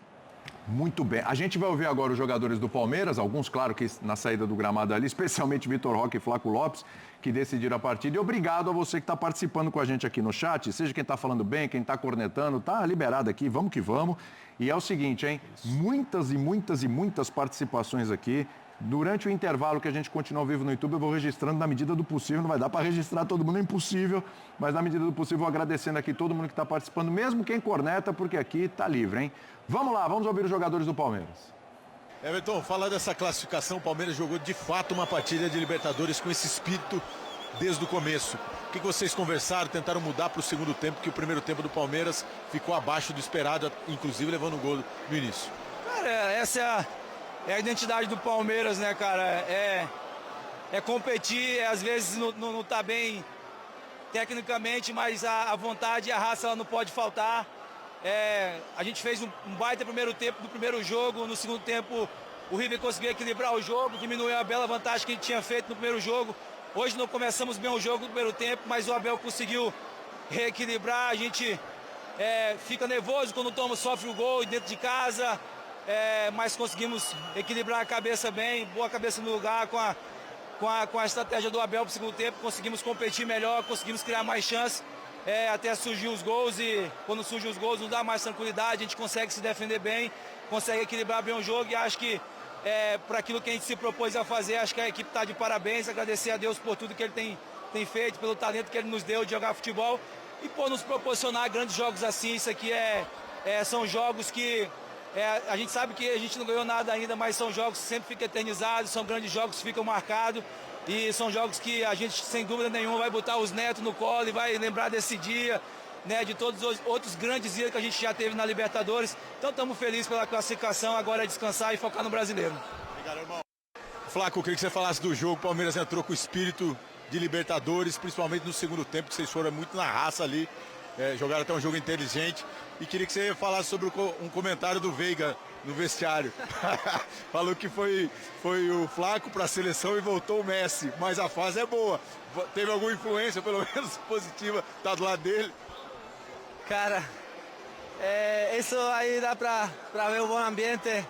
Muito bem. A gente vai ouvir agora os jogadores do Palmeiras, alguns, claro, que na saída do gramado ali, especialmente Vitor Roque e Flaco Lopes, que decidiram a partida. E obrigado a você que está participando com a gente aqui no chat, seja quem está falando bem, quem está cornetando, tá liberado aqui, vamos que vamos. E é o seguinte, hein? Muitas participações aqui. Durante o intervalo que a gente continua ao vivo no YouTube, eu vou registrando na medida do possível. Não vai dar para registrar todo mundo, é impossível. Mas na medida do possível, agradecendo aqui todo mundo que está participando, mesmo quem corneta, porque aqui está livre, hein? Vamos lá, vamos ouvir os jogadores do Palmeiras. Everton, fala dessa classificação. O Palmeiras jogou de fato uma partida de Libertadores com esse espírito desde o começo. O que vocês conversaram, tentaram mudar para o segundo tempo, que o primeiro tempo do Palmeiras ficou abaixo do esperado, inclusive levando o gol no início? Cara, essa é a identidade do Palmeiras, né, cara? É competir, às vezes não tá bem tecnicamente, mas a vontade e a raça ela não pode faltar. A gente fez um baita primeiro tempo do primeiro jogo, no segundo tempo o River conseguiu equilibrar o jogo, diminuiu a bela vantagem que a gente tinha feito no primeiro jogo. Hoje não começamos bem o jogo no primeiro tempo, mas o Abel conseguiu reequilibrar, a gente fica nervoso quando sofre o gol dentro de casa. Mas conseguimos equilibrar a cabeça bem, boa cabeça no lugar com a estratégia do Abel para o segundo tempo, conseguimos competir melhor, conseguimos criar mais chances, até surgir os gols, e quando surgem os gols nos dá mais tranquilidade, a gente consegue se defender bem, consegue equilibrar bem o jogo, e acho que para aquilo que a gente se propôs a fazer, acho que a equipe está de parabéns, agradecer a Deus por tudo que ele tem feito, pelo talento que ele nos deu de jogar futebol e por nos proporcionar grandes jogos assim. Isso aqui são jogos que a gente sabe que a gente não ganhou nada ainda, mas são jogos que sempre ficam eternizados, são grandes jogos que ficam marcados, e são jogos que a gente, sem dúvida nenhuma, vai botar os netos no colo e vai lembrar desse dia, né, de todos os outros grandes dias que a gente já teve na Libertadores. Então estamos felizes pela classificação, agora é descansar e focar no brasileiro. Obrigado, irmão. Flaco, eu queria que você falasse do jogo. O Palmeiras entrou com o espírito de Libertadores, principalmente no segundo tempo, que vocês foram muito na raça ali, jogaram até um jogo inteligente. E queria que você falasse sobre um comentário do Veiga no vestiário. Falou que foi o Flaco para a seleção e voltou o Messi, mas a fase é boa. Teve alguma influência, pelo menos positiva, tá do lado dele? Cara, isso aí dá para ver o bom ambiente,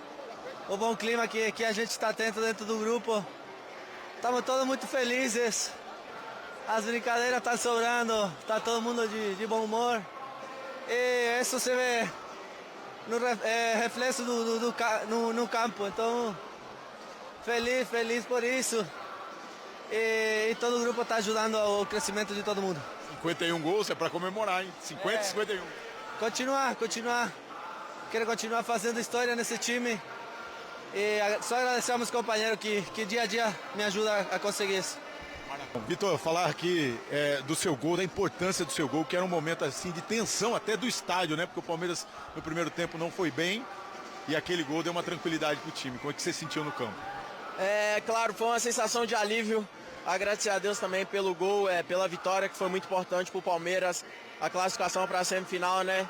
o bom clima que a gente está tendo dentro do grupo. Estamos todos muito felizes. as brincadeiras estão sobrando, está todo mundo de bom humor. E isso se vê no reflexo no campo. Então, feliz por isso. E todo o grupo está ajudando ao crescimento de todo mundo. 51 gols é para comemorar, hein? 50 e 51. Continuar. Quero continuar fazendo história nesse time. E só agradecer aos meus companheiros que dia a dia me ajudam a conseguir isso. Vitor, falar aqui do seu gol, da importância do seu gol, que era um momento assim de tensão até do estádio, né? Porque o Palmeiras no primeiro tempo não foi bem e aquele gol deu uma tranquilidade pro time. Como é que você sentiu no campo? Claro, foi uma sensação de alívio. Agradecer a Deus também pelo gol, pela vitória, que foi muito importante pro Palmeiras, a classificação para a semifinal, né?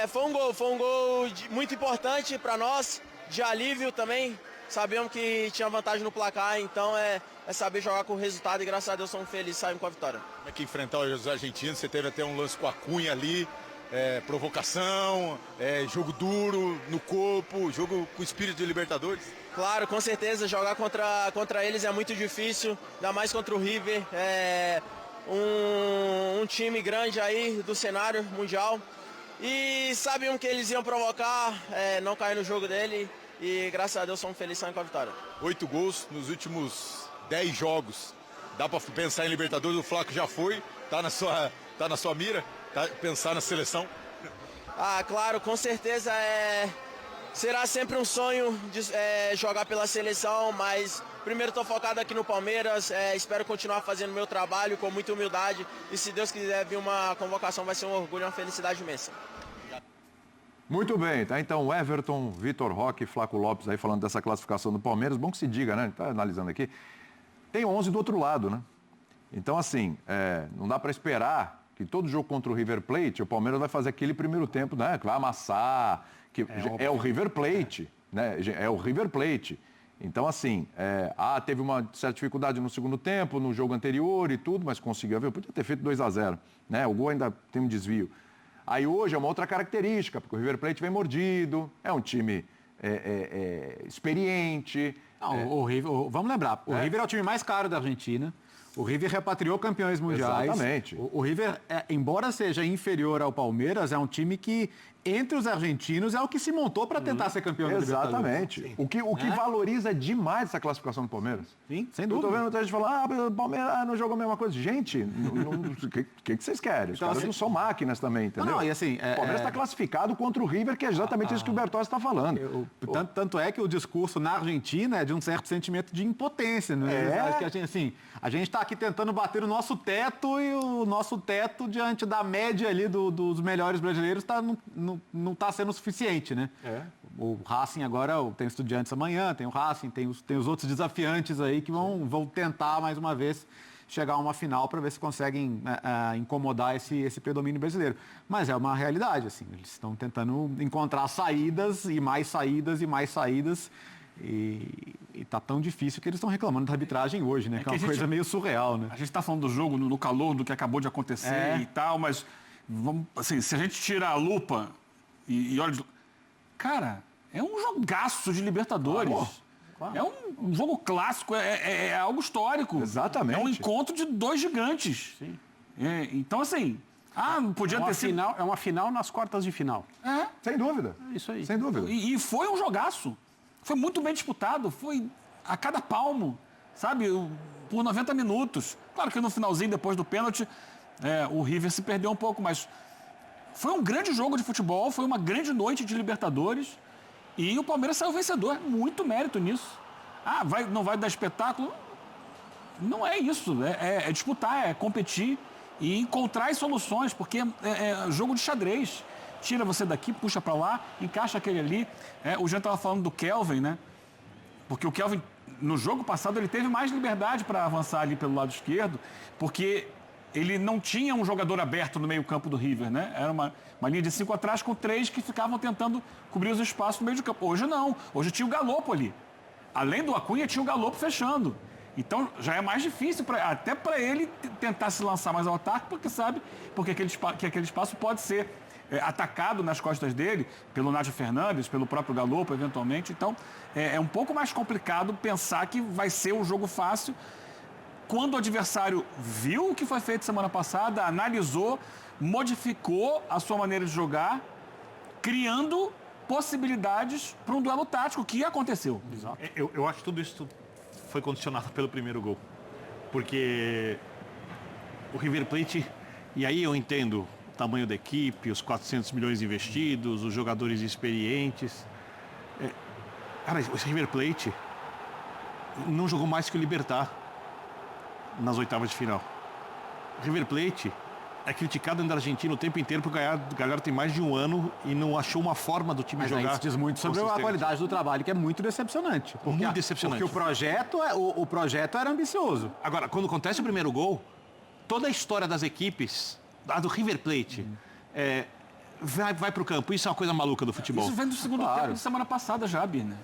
Foi um gol muito importante para nós, de alívio também. Sabemos que tinha vantagem no placar, então é saber jogar com o resultado e graças a Deus somos felizes, saímos com a vitória. Como é que enfrentar os argentinos? Você teve até um lance com a Cunha ali, provocação, jogo duro no corpo, jogo com espírito de Libertadores? Claro, com certeza, jogar contra eles é muito difícil, ainda mais contra o River, um time grande aí do cenário mundial. E sabiam que eles iam provocar, não cair no jogo dele. E graças a Deus somos felizes saindo com a vitória. 8 gols nos últimos 10 jogos. Dá para pensar em Libertadores, o Flaco já foi, tá na sua mira, pensar na seleção? Claro, com certeza será sempre um sonho de jogar pela seleção, mas primeiro estou focado aqui no Palmeiras, espero continuar fazendo o meu trabalho com muita humildade e se Deus quiser vir uma convocação vai ser um orgulho e uma felicidade imensa. Muito bem, tá? Então, Everton, Vitor Roque e Flaco Lopes aí falando dessa classificação do Palmeiras. Bom que se diga, né? Tá analisando aqui. Tem 11 do outro lado, né? Então, assim, não dá para esperar que todo jogo contra o River Plate, o Palmeiras vai fazer aquele primeiro tempo, né? Que vai amassar, que é o River Plate, né? É o River Plate. Então, assim, teve uma certa dificuldade no segundo tempo, no jogo anterior e tudo, mas conseguiu. Podia ter feito 2-0, né? O gol ainda tem um desvio. Aí hoje é uma outra característica, porque o River Plate vem mordido, é um time experiente. Não, vamos lembrar, o River é o time mais caro da Argentina. O River repatriou campeões mundiais. Exatamente. O River, embora seja inferior ao Palmeiras, é um time que, entre os argentinos, é o que se montou para tentar ser campeão da Libertadores. Exatamente. O que valoriza demais essa classificação do Palmeiras. Sim, sem dúvida. Eu tô vendo muita gente falar, o Palmeiras não jogou a mesma coisa. Gente, o que vocês querem? Os então, caras assim, não são máquinas também, entendeu? Não, e assim, o Palmeiras está classificado contra o River, que é exatamente isso que o Bertozzi está falando. Tanto é que o discurso na Argentina é de um certo sentimento de impotência. Né? A gente está aqui tentando bater o nosso teto e o nosso teto, diante da média ali dos melhores brasileiros, não está sendo suficiente, né? O Racing agora tem Estudiantes amanhã, tem o Racing, tem os outros desafiantes aí que vão tentar mais uma vez chegar a uma final para ver se conseguem incomodar esse predomínio brasileiro. Mas é uma realidade, assim, eles estão tentando encontrar saídas e mais saídas e mais saídas. E tá tão difícil que eles estão reclamando da arbitragem hoje, né? Que é uma coisa meio surreal, né? A gente está falando do jogo no calor, do que acabou de acontecer e tal, mas assim, se a gente tirar a lupa e olha... Cara, é um jogaço de Libertadores. Claro. É um jogo clássico, é algo histórico. Exatamente. É um encontro de dois gigantes. Sim. Então, assim... não podia ter sido... É uma final nas quartas de final. Sem dúvida. Isso aí. Sem dúvida. E foi um jogaço. Foi muito bem disputado, foi a cada palmo, sabe? Por 90 minutos. Claro que no finalzinho, depois do pênalti, o River se perdeu um pouco, mas foi um grande jogo de futebol, foi uma grande noite de Libertadores e o Palmeiras saiu vencedor. Muito mérito nisso. Não vai dar espetáculo? Não é isso. É disputar, é competir e encontrar as soluções, porque é jogo de xadrez. Tira você daqui, puxa para lá, encaixa aquele ali. O Jean estava falando do Kelvin, né? Porque o Kelvin, no jogo passado, ele teve mais liberdade para avançar ali pelo lado esquerdo, porque ele não tinha um jogador aberto no meio-campo do River, né? Era uma linha de 5 atrás com 3 que ficavam tentando cobrir os espaços no meio do campo. Hoje não. Hoje tinha o Galopo ali. Além do Acunha, tinha o Galopo fechando. Então já é mais difícil, até para ele tentar se lançar mais ao ataque, porque sabe que aquele espaço pode ser atacado nas costas dele, pelo Nádio Fernandes, pelo próprio Galopo, eventualmente. Então, é um pouco mais complicado pensar que vai ser um jogo fácil quando o adversário viu o que foi feito semana passada, analisou, modificou a sua maneira de jogar, criando possibilidades para um duelo tático, que aconteceu. Exato. Eu acho que tudo isso foi condicionado pelo primeiro gol. Porque o River Plate, e aí eu entendo o tamanho da equipe, os 400 milhões investidos, os jogadores experientes. Cara, esse River Plate não jogou mais que o Libertad nas oitavas de final. O River Plate é criticado na Argentina o tempo inteiro porque o Galhardo tem mais de um ano e não achou uma forma do time jogar. Isso diz muito sobre a qualidade do trabalho, que é muito decepcionante. Muito decepcionante. Porque o projeto era ambicioso. Agora, quando acontece o primeiro gol, toda a história das equipes, a do River Plate, vai para o campo. Isso é uma coisa maluca do futebol. Isso vem do segundo tempo de semana passada já, Bina.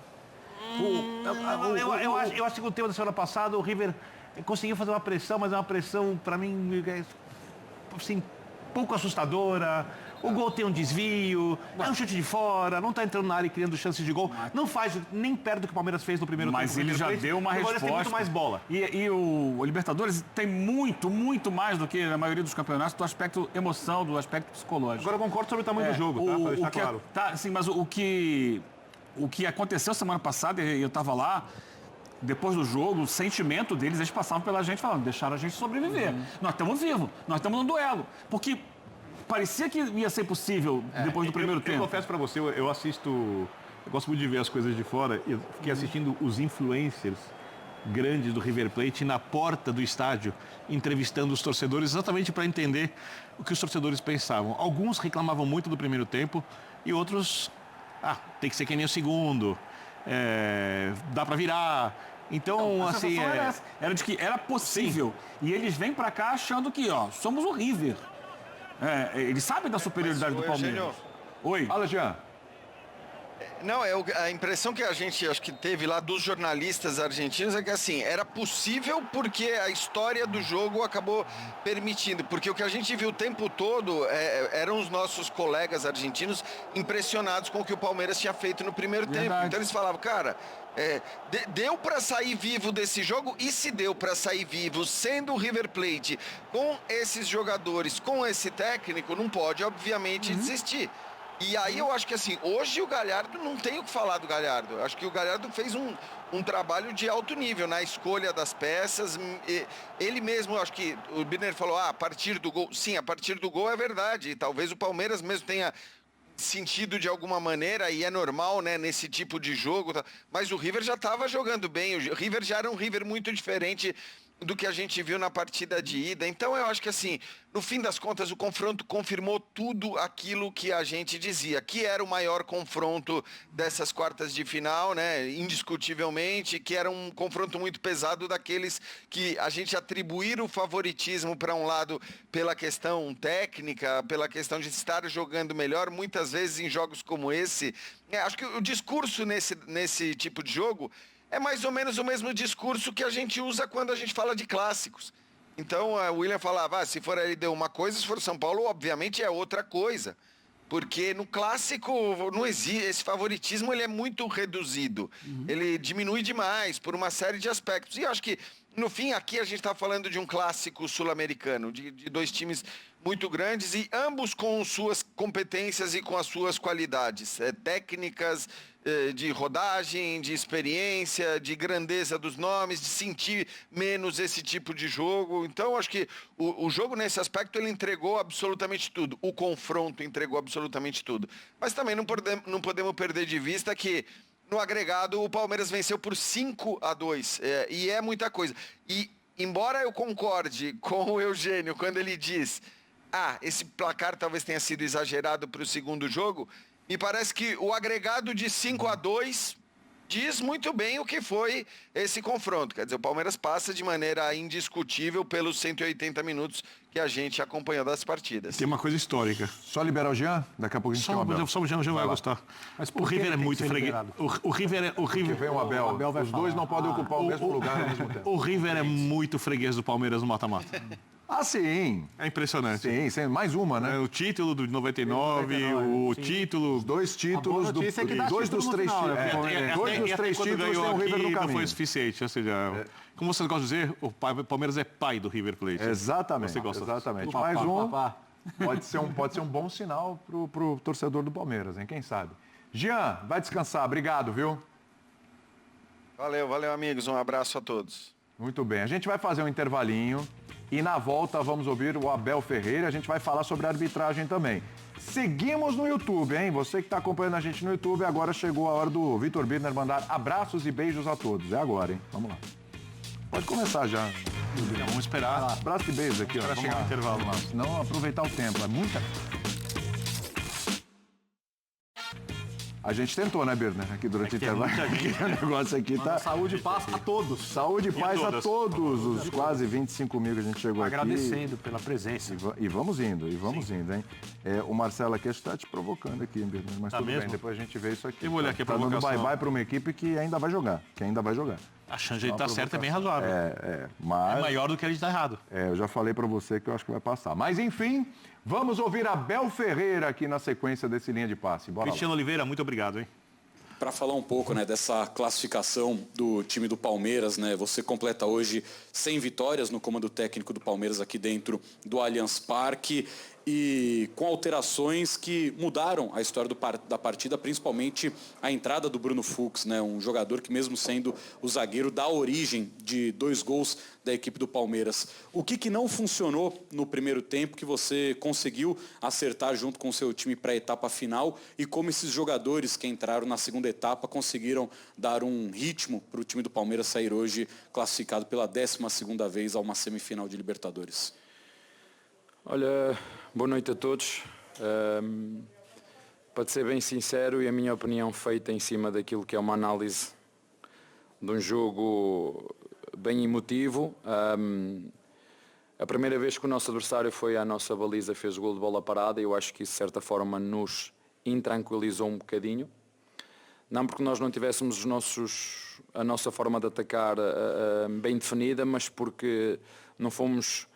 Eu acho que o segundo tempo da semana passada o River conseguiu fazer uma pressão, mas é uma pressão, para mim, assim, pouco assustadora. O gol tem um desvio, é um chute de fora, não está entrando na área e criando chances de gol. Não faz nem perto do que o Palmeiras fez no primeiro tempo. Mas ele já deu uma resposta. Tem muito mais bola. E o Libertadores tem muito mais do que a maioria dos campeonatos do aspecto emoção, do aspecto psicológico. Agora eu concordo sobre o tamanho do jogo, tá? Pra deixar claro. Sim, mas o que aconteceu semana passada, eu estava lá, depois do jogo, o sentimento deles, eles passavam pela gente falando, deixaram a gente sobreviver. Nós estamos vivos, nós estamos no duelo. Porque parecia que ia ser possível depois do primeiro tempo. Eu confesso pra você, eu gosto muito de ver as coisas de fora. Eu fiquei assistindo os influencers grandes do River Plate na porta do estádio, entrevistando os torcedores exatamente para entender o que os torcedores pensavam. Alguns reclamavam muito do primeiro tempo e outros, tem que ser que nem o segundo, dá para virar. Então, a assim, era de que era possível. Sim. E eles vêm para cá achando que, somos o River. Eles sabem da superioridade do Palmeiras. Eugênio... Oi. Fala, Jean. Não, a impressão que a gente acho que teve lá dos jornalistas argentinos é que assim, era possível porque a história do jogo acabou permitindo, porque o que a gente viu o tempo todo eram os nossos colegas argentinos impressionados com o que o Palmeiras tinha feito no primeiro tempo. Então eles falavam, cara, deu para sair vivo desse jogo, e se deu para sair vivo sendo o River Plate com esses jogadores, com esse técnico, não pode obviamente desistir. E aí eu acho que assim, hoje o Galhardo, não tem o que falar do Galhardo. Eu acho que o Galhardo fez um trabalho de alto nível na escolha das peças. Ele mesmo, acho que o Birner falou, a partir do gol. Sim, a partir do gol é verdade. E talvez o Palmeiras mesmo tenha sentido de alguma maneira, e é normal, né, nesse tipo de jogo. Mas o River já estava jogando bem. O River já era um River muito diferente do que a gente viu na partida de ida. Então eu acho que assim, no fim das contas, o confronto confirmou tudo aquilo que a gente dizia, que era o maior confronto dessas quartas de final, né? Indiscutivelmente, que era um confronto muito pesado, daqueles que a gente atribuir o favoritismo para um lado pela questão técnica, pela questão de estar jogando melhor, muitas vezes em jogos como esse. Acho que o discurso nesse tipo de jogo é mais ou menos o mesmo discurso que a gente usa quando a gente fala de clássicos. Então, o William falava, se for LDU uma coisa, se for São Paulo, obviamente é outra coisa. Porque no clássico não existe, esse favoritismo ele é muito reduzido. Ele diminui demais por uma série de aspectos. E eu acho que, no fim, aqui a gente está falando de um clássico sul-americano, de dois times muito grandes e ambos com suas competências e com as suas qualidades técnicas, de rodagem, de experiência, de grandeza dos nomes, de sentir menos esse tipo de jogo. Então, acho que o jogo, nesse aspecto, ele entregou absolutamente tudo. O confronto entregou absolutamente tudo. Mas também não podemos perder de vista que, no agregado, o Palmeiras venceu por 5-2. E é muita coisa. E, embora eu concorde com o Eugênio quando ele diz esse placar talvez tenha sido exagerado para o segundo jogo, me parece que o agregado de 5-2 diz muito bem o que foi esse confronto. Quer dizer, o Palmeiras passa de maneira indiscutível pelos 180 minutos que a gente acompanhou das partidas. Tem uma coisa histórica. Só liberar o Jean, daqui a pouco a gente tem o Abel. Só o Jean vai gostar. Mas o River é muito freguês. O River Porque vem o Abel. Os dois não podem ocupar o mesmo lugar ao mesmo tempo. O River é muito freguês do Palmeiras no mata-mata. Ah, sim. É impressionante. Sim, mais uma, né? O título do 99, o título... Os 2 títulos, é que dá 2 dos 3 títulos. É, 2 dos 3 títulos tem o River no não foi caminho. o suficiente. Ou seja, como você gosta de dizer, o Palmeiras é pai do River Plate. Exatamente. Você gosta exatamente. Mais um pode ser um bom sinal pro torcedor do Palmeiras, hein? Quem sabe? Jean, vai descansar. Obrigado, viu? Valeu, amigos. Um abraço a todos. Muito bem. A gente vai fazer um intervalinho e na volta vamos ouvir o Abel Ferreira. A gente vai falar sobre a arbitragem também. Seguimos no YouTube, hein? Você que está acompanhando a gente no YouTube, agora chegou a hora do Vitor Birner mandar abraços e beijos a todos. É agora, hein? Vamos lá. Pode começar já. Vamos esperar. Abraço e beijos aqui, ó. Para chegar no intervalo. Não aproveitar o tempo. É muita... A gente tentou, né, Birner? Aqui durante o intervalo. O negócio aqui tá... Saúde e paz a todos. Saúde e paz a todos os quase 25 mil que a gente chegou aqui. Agradecendo pela presença. E vamos indo, hein? O Marcelo aqui está te provocando aqui, Birner, mas tudo bem, depois a gente vê isso aqui. Eu vou olhar aqui a tá dando provocação. bye-bye para uma equipe que ainda vai jogar, A chance de ele estar certo é bem razoável. Mas... É maior do que ele estar errado. Eu já falei para você que eu acho que vai passar. Mas, enfim, vamos ouvir Abel Ferreira aqui na sequência desse linha de passe. Bora Cristiano Oliveira, muito obrigado, hein? Para falar um pouco, né, dessa classificação do time do Palmeiras, né, você completa hoje 100 vitórias no comando técnico do Palmeiras aqui dentro do Allianz Parque e com alterações que mudaram a história da partida, principalmente a entrada do Bruno Fux, né, um jogador que mesmo sendo o zagueiro dá origem de 2 gols da equipe do Palmeiras. O que não funcionou no primeiro tempo que você conseguiu acertar junto com o seu time para a etapa final e como esses jogadores que entraram na segunda etapa conseguiram dar um ritmo para o time do Palmeiras sair hoje classificado pela 12ª vez a uma semifinal de Libertadores? Olha, boa noite a todos. Para ser bem sincero e a minha opinião feita em cima daquilo que é uma análise de um jogo bem emotivo. A primeira vez que o nosso adversário foi à nossa baliza fez o gol de bola parada e eu acho que isso de certa forma nos intranquilizou um bocadinho. Não porque nós não tivéssemos a nossa forma de atacar bem definida, mas porque não fomos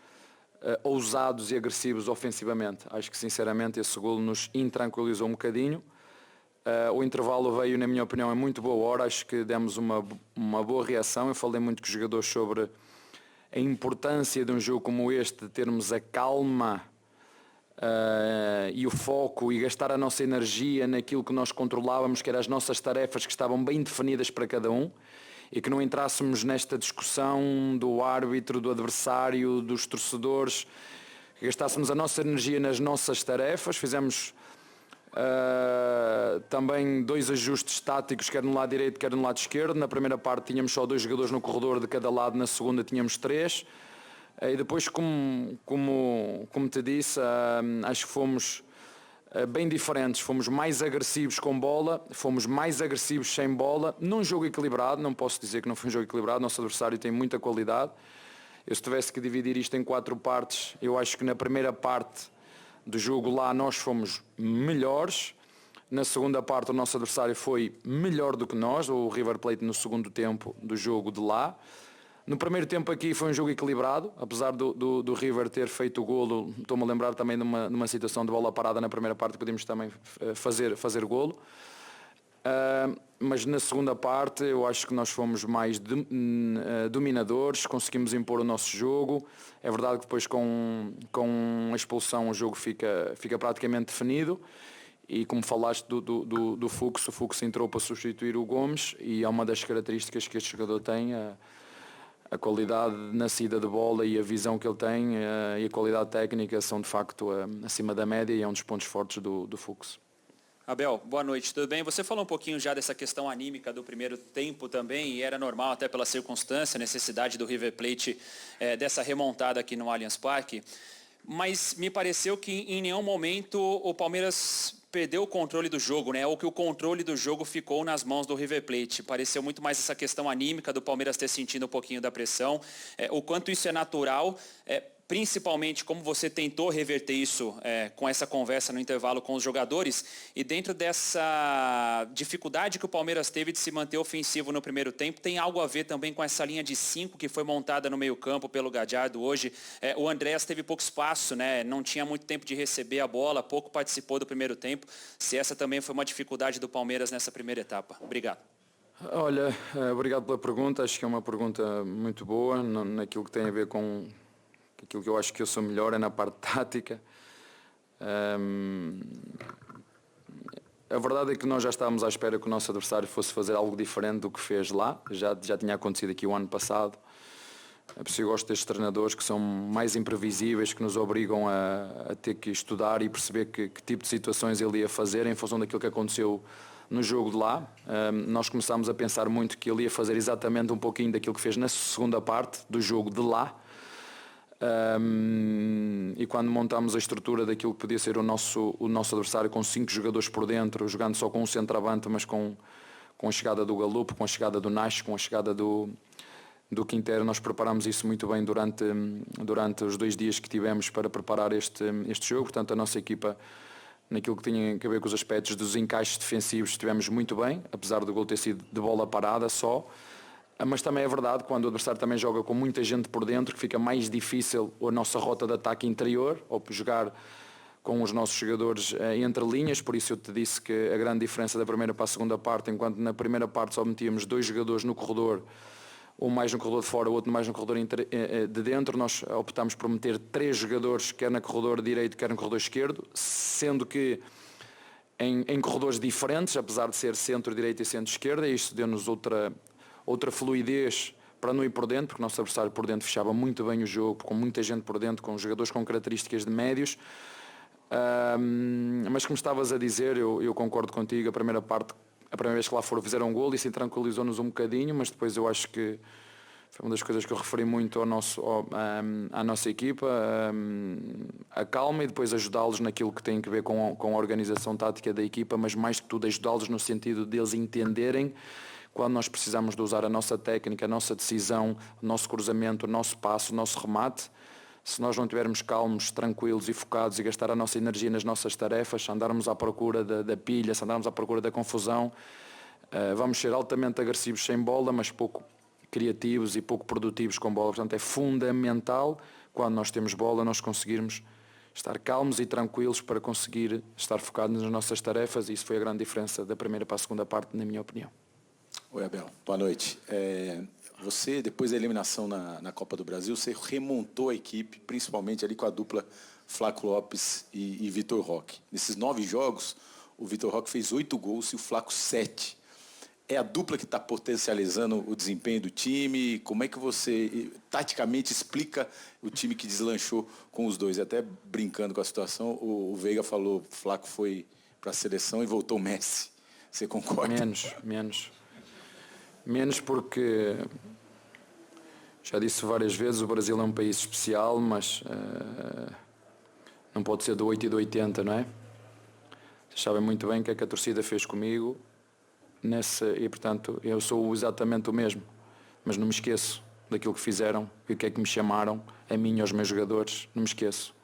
ousados e agressivos ofensivamente. Acho que sinceramente esse gol nos intranquilizou um bocadinho. O intervalo veio, na minha opinião, em muito boa hora. Acho que demos uma boa reação. Eu falei muito com os jogadores sobre a importância de um jogo como este, de termos a calma e o foco e gastar a nossa energia naquilo que nós controlávamos, que eram as nossas tarefas que estavam bem definidas para cada um e que não entrássemos nesta discussão do árbitro, do adversário, dos torcedores, que gastássemos a nossa energia nas nossas tarefas. Fizemos também 2 ajustes táticos, quer no lado direito, quer no lado esquerdo. Na primeira parte tínhamos só 2 jogadores no corredor de cada lado, na segunda tínhamos 3. E depois, como te disse, acho que fomos bem diferentes. Fomos mais agressivos com bola, fomos mais agressivos sem bola, num jogo equilibrado. Não posso dizer que não foi um jogo equilibrado, nosso adversário tem muita qualidade. Eu, se tivesse que dividir isto em 4 partes, eu acho que na primeira parte do jogo lá nós fomos melhores. Na segunda parte o nosso adversário foi melhor do que nós, o River Plate no segundo tempo do jogo de lá. No primeiro tempo aqui foi um jogo equilibrado, apesar do River ter feito o golo. Estou-me a lembrar também de uma situação de bola parada na primeira parte, podíamos também fazer golo. Mas na segunda parte eu acho que nós fomos mais dominadores, conseguimos impor o nosso jogo. É verdade que depois com a expulsão o jogo fica praticamente definido. E como falaste do Fux, o Fux entrou para substituir o Gomes e é uma das características que este jogador tem. A qualidade na saída de bola e a visão que ele tem e a qualidade técnica são de facto acima da média e é um dos pontos fortes do Fux. Abel, boa noite, tudo bem? Você falou um pouquinho já dessa questão anímica do primeiro tempo também, e era normal até pela circunstância, necessidade do River Plate dessa remontada aqui no Allianz Parque, mas me pareceu que em nenhum momento o Palmeiras perdeu o controle do jogo, né? Ou que o controle do jogo ficou nas mãos do River Plate. Pareceu muito mais essa questão anímica do Palmeiras ter sentido um pouquinho da pressão, o quanto isso é natural principalmente como você tentou reverter isso com essa conversa no intervalo com os jogadores e dentro dessa dificuldade que o Palmeiras teve de se manter ofensivo no primeiro tempo, tem algo a ver também com essa linha de 5 que foi montada no meio-campo pelo Gadiardo hoje. O Andrés teve pouco espaço, né? Não tinha muito tempo de receber a bola, pouco participou do primeiro tempo. Se essa também foi uma dificuldade do Palmeiras nessa primeira etapa. Obrigado. Olha, obrigado pela pergunta. Acho que é uma pergunta muito boa naquilo que tem a ver com aquilo que eu acho que eu sou melhor é na parte tática. A verdade é que nós já estávamos à espera que o nosso adversário fosse fazer algo diferente do que fez lá. Já tinha acontecido aqui o ano passado. Por isso eu gosto destes treinadores que são mais imprevisíveis, que nos obrigam a ter que estudar e perceber que tipo de situações ele ia fazer em função daquilo que aconteceu no jogo de lá. Nós começámos a pensar muito que ele ia fazer exatamente um pouquinho daquilo que fez na segunda parte do jogo de lá. E quando montámos a estrutura daquilo que podia ser o nosso adversário com 5 jogadores por dentro, jogando só com um centroavante, mas com a chegada do Galupo, com a chegada do Nash, com a chegada do Quintero, nós preparámos isso muito bem durante os 2 dias que tivemos para preparar este jogo. Portanto, a nossa equipa, naquilo que tinha a ver com os aspectos dos encaixes defensivos, estivemos muito bem, apesar do gol ter sido de bola parada só. Mas também é verdade, quando o adversário também joga com muita gente por dentro, que fica mais difícil a nossa rota de ataque interior, ou jogar com os nossos jogadores entre linhas. Por isso eu te disse que a grande diferença da primeira para a segunda parte, enquanto na primeira parte só metíamos 2 jogadores no corredor, um mais no corredor de fora, o outro mais no corredor de dentro, nós optámos por meter 3 jogadores, quer no corredor direito, quer no corredor esquerdo, sendo que em corredores diferentes, apesar de ser centro-direita e centro-esquerda, isto deu-nos outra fluidez para não ir por dentro, porque o nosso adversário por dentro fechava muito bem o jogo, com muita gente por dentro, com jogadores com características de médios. Mas como estavas a dizer, eu concordo contigo, a primeira vez que lá foram fizeram um golo, isso tranquilizou-nos um bocadinho, mas depois eu acho que foi uma das coisas que eu referi muito à nossa equipa, a calma e depois ajudá-los naquilo que tem a ver com a organização tática da equipa, mas mais que tudo ajudá-los no sentido deles entenderem quando nós precisamos de usar a nossa técnica, a nossa decisão, o nosso cruzamento, o nosso passo, o nosso remate. Se nós não estivermos calmos, tranquilos e focados e gastar a nossa energia nas nossas tarefas, se andarmos à procura da pilha, se andarmos à procura da confusão, vamos ser altamente agressivos sem bola, mas pouco criativos e pouco produtivos com bola. Portanto, é fundamental, quando nós temos bola, nós conseguirmos estar calmos e tranquilos para conseguir estar focados nas nossas tarefas, e isso foi a grande diferença da primeira para a segunda parte, na minha opinião. Oi, Abel. Boa noite. Você, depois da eliminação na Copa do Brasil, você remontou a equipe, principalmente ali com a dupla Flaco Lopes e Vitor Roque. Nesses 9 jogos, o Vitor Roque fez 8 gols e o Flaco 7. É a dupla que está potencializando o desempenho do time? Como é que você, taticamente, explica o time que deslanchou com os dois? Até brincando com a situação, o Veiga falou que o Flaco foi para a seleção e voltou o Messi. Você concorda? Menos porque, já disse várias vezes, o Brasil é um país especial, mas não pode ser do 8 e do 80, não é? Vocês sabem muito bem o que é que a torcida fez comigo, e portanto eu sou exatamente o mesmo, mas não me esqueço daquilo que fizeram e o que é que me chamaram, a mim e aos meus jogadores, não me esqueço.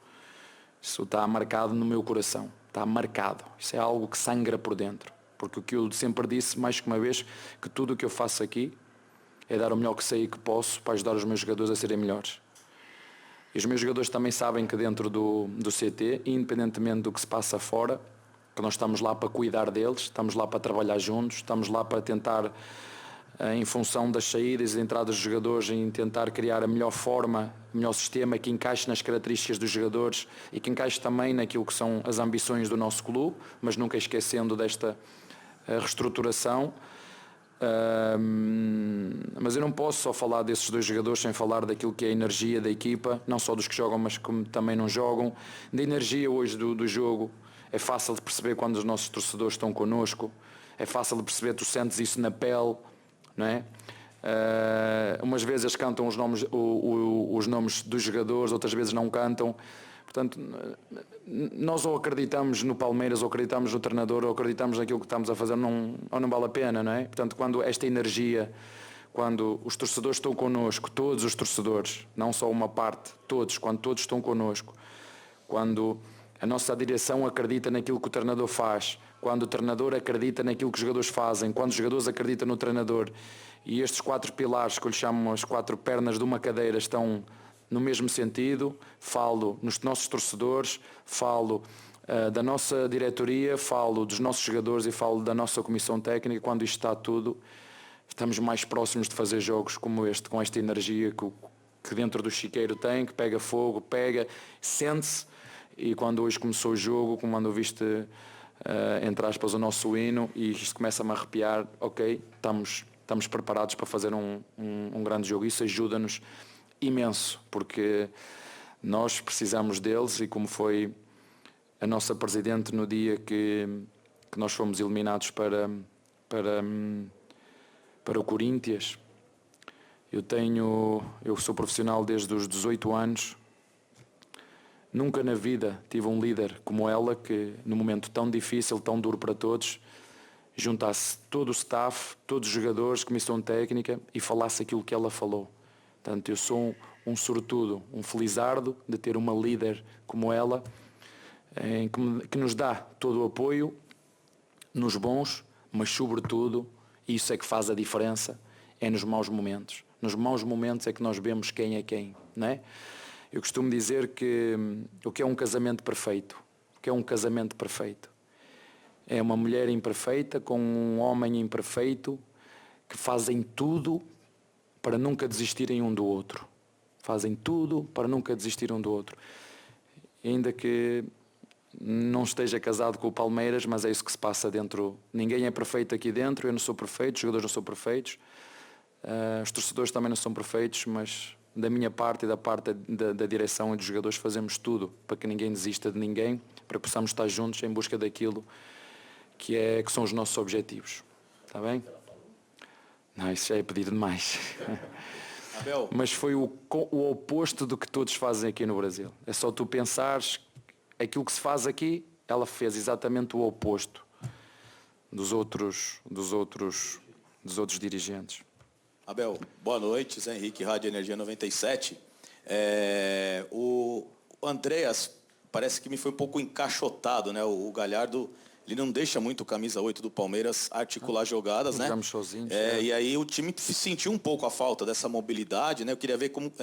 Isso está marcado no meu coração, está marcado, isso é algo que sangra por dentro. Porque o que eu sempre disse, mais que uma vez, que tudo o que eu faço aqui é dar o melhor que sei e que posso para ajudar os meus jogadores a serem melhores. E os meus jogadores também sabem que dentro do CT, independentemente do que se passa fora, que nós estamos lá para cuidar deles, estamos lá para trabalhar juntos, estamos lá para tentar, em função das saídas e entradas dos jogadores, em tentar criar a melhor forma, o melhor sistema que encaixe nas características dos jogadores e que encaixe também naquilo que são as ambições do nosso clube, mas nunca esquecendo desta reestruturação. Mas eu não posso só falar desses 2 jogadores sem falar daquilo que é a energia da equipa, não só dos que jogam, mas como também não jogam. Da energia hoje do jogo, é fácil de perceber quando os nossos torcedores estão connosco, é fácil de perceber, tu sentes isso na pele, não é? Umas vezes eles cantam os nomes dos jogadores, outras vezes não cantam. Portanto, nós ou acreditamos no Palmeiras, ou acreditamos no treinador, ou acreditamos naquilo que estamos a fazer, ou não vale a pena, não é? Portanto, quando esta energia, quando os torcedores estão connosco, todos os torcedores, não só uma parte, todos, quando todos estão connosco, quando a nossa direção acredita naquilo que o treinador faz, quando o treinador acredita naquilo que os jogadores fazem, quando os jogadores acreditam no treinador, e estes 4 pilares, que eu lhe chamo as 4 pernas de uma cadeira, estão no mesmo sentido, falo nos nossos torcedores, falo da nossa diretoria, falo dos nossos jogadores e falo da nossa comissão técnica. Quando isto está tudo, estamos mais próximos de fazer jogos como este, com esta energia que dentro do chiqueiro tem, que pega fogo, pega, sente-se. E quando hoje começou o jogo, quando ouviste, entre aspas, o nosso hino, e isto começa-me a arrepiar, ok, estamos preparados para fazer um grande jogo. Isso ajuda-nos imenso, porque nós precisamos deles, e como foi a nossa presidente no dia que nós fomos eliminados para o Corinthians. Eu sou profissional desde os 18 anos. Nunca na vida tive um líder como ela, que num momento tão difícil, tão duro para todos, juntasse todo o staff, todos os jogadores, comissão técnica, e falasse aquilo que ela falou. Portanto, eu sou um sortudo, um felizardo de ter uma líder como ela, que nos dá todo o apoio nos bons, mas sobretudo, isso é que faz a diferença, é nos maus momentos. Nos maus momentos é que nós vemos quem é quem, não é? Eu costumo dizer que o que é um casamento perfeito? O que é um casamento perfeito? É uma mulher imperfeita com um homem imperfeito que fazem tudo para nunca desistirem um do outro. Fazem tudo para nunca desistir um do outro. Ainda que não esteja casado com o Palmeiras, mas é isso que se passa dentro. Ninguém é perfeito aqui dentro, eu não sou perfeito, os jogadores não são perfeitos, os torcedores também não são perfeitos, mas da minha parte e da parte da direção e dos jogadores fazemos tudo para que ninguém desista de ninguém, para que possamos estar juntos em busca daquilo que são os nossos objetivos. Está bem? Não, isso já é pedido demais. Abel. Mas foi o oposto do que todos fazem aqui no Brasil. É só tu pensares aquilo que se faz aqui, ela fez exatamente o oposto dos outros dirigentes. Abel, boa noite, Zé Henrique, Rádio Energia 97. O Andreas parece que me foi um pouco encaixotado, né? O Galhardo, ele não deixa muito o camisa 8 do Palmeiras articular jogadas, né? Sozinhos, E aí o time sentiu um pouco a falta dessa mobilidade, né? Eu queria ver como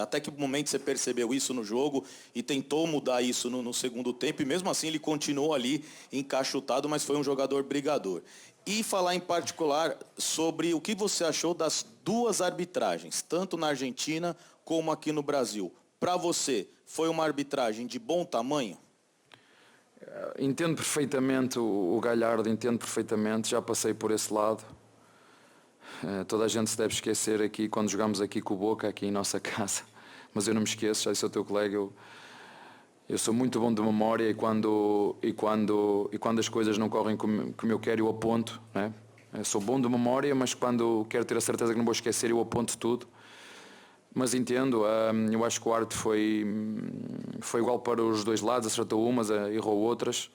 até que momento você percebeu isso no jogo e tentou mudar isso no segundo tempo, e mesmo assim ele continuou ali encaixotado, mas foi um jogador brigador. E falar em particular sobre o que você achou das 2 arbitragens, tanto na Argentina como aqui no Brasil. Para você, foi uma arbitragem de bom tamanho? Entendo perfeitamente o Galhardo, entendo perfeitamente, já passei por esse lado. Toda a gente se deve esquecer aqui, quando jogamos aqui com o Boca, aqui em nossa casa, mas eu não me esqueço, já disse ao teu colega, eu sou muito bom de memória, e quando as coisas não correm como eu quero, eu aponto, né? Eu sou bom de memória, mas quando quero ter a certeza que não vou esquecer, eu aponto tudo. Mas entendo, eu acho que o árbitro foi igual para os dois lados, acertou umas, errou outras,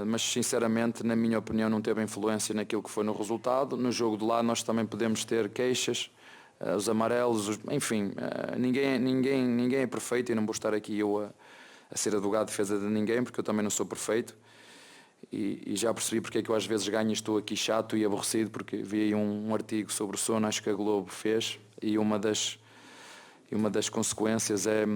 mas sinceramente, na minha opinião, não teve influência naquilo que foi no resultado. No jogo de lá nós também podemos ter queixas, os amarelos, enfim, ninguém é perfeito, e não vou estar aqui eu a ser advogado de defesa de ninguém, porque eu também não sou perfeito. E já percebi porque é que eu às vezes ganho e estou aqui chato e aborrecido, porque vi aí um artigo sobre o sono, acho que a Globo fez, e uma das consequências é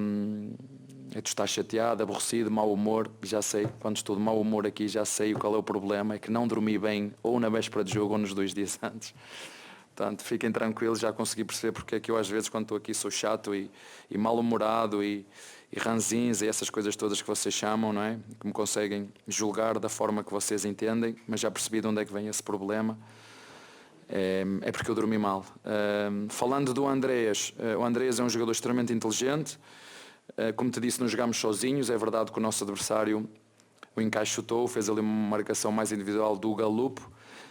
tu estar chateado, aborrecido, mau humor. Já sei, quando estou de mau humor aqui, já sei qual é o problema, é que não dormi bem ou na véspera de jogo ou nos 2 dias antes. Portanto, fiquem tranquilos, já consegui perceber porque é que eu às vezes quando estou aqui sou chato e mal-humorado e ranzinza e essas coisas todas que vocês chamam, não é? Que me conseguem julgar da forma que vocês entendem, mas já percebi de onde é que vem esse problema. É porque eu dormi mal. Falando do Andreas, o Andreas é um jogador extremamente inteligente. Como te disse, não jogámos sozinhos. É verdade que o nosso adversário o encaixotou, fez ali uma marcação mais individual do Galupo.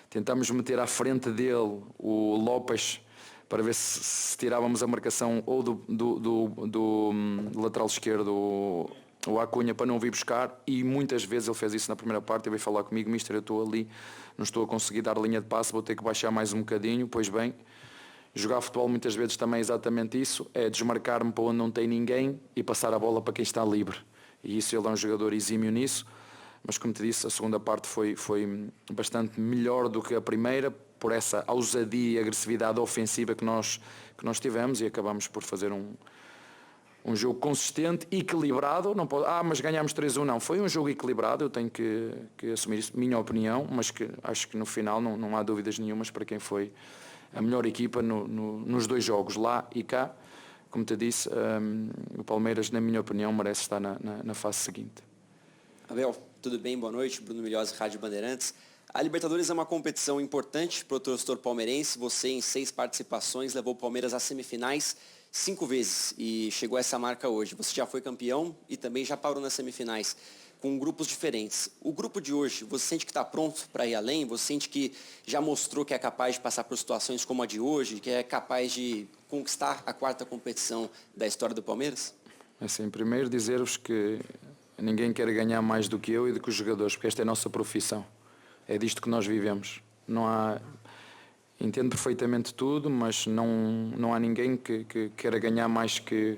Tentámos meter à frente dele o Lopes para ver se tirávamos a marcação ou do lateral esquerdo, o o Acunha para não vir buscar, e muitas vezes ele fez isso na primeira parte. Ele veio falar comigo: mister, eu estou ali, não estou a conseguir dar linha de passe, vou ter que baixar mais um bocadinho. Pois bem, jogar futebol muitas vezes também é exatamente isso, é desmarcar-me para onde não tem ninguém e passar a bola para quem está livre. E isso, ele é um jogador exímio nisso, mas como te disse, a segunda parte foi bastante melhor do que a primeira, por essa ousadia e agressividade ofensiva que nós tivemos, e acabamos por fazer um jogo consistente, equilibrado. Não pode, mas ganhámos 3-1. Não, foi um jogo equilibrado, eu tenho que assumir isso, minha opinião, mas que acho que no final não há dúvidas nenhumas para quem foi a melhor equipa nos dois jogos, lá e cá. Como te disse, o Palmeiras, na minha opinião, merece estar na fase seguinte. Abel, tudo bem? Boa noite. Bruno Milhozzi, Rádio Bandeirantes. A Libertadores é uma competição importante para o torcedor palmeirense. Você, em 6 participações, levou o Palmeiras às semifinais 5 vezes e chegou a essa marca hoje. Você já foi campeão e também já parou nas semifinais, com grupos diferentes. O grupo de hoje, você sente que está pronto para ir além? Você sente que já mostrou que é capaz de passar por situações como a de hoje, que é capaz de conquistar a 4ª competição da história do Palmeiras? Assim, primeiro dizer-vos que ninguém quer ganhar mais do que eu e do que os jogadores, porque esta é a nossa profissão. É disto que nós vivemos. Não há... Entendo perfeitamente tudo, mas não há ninguém que queira ganhar mais que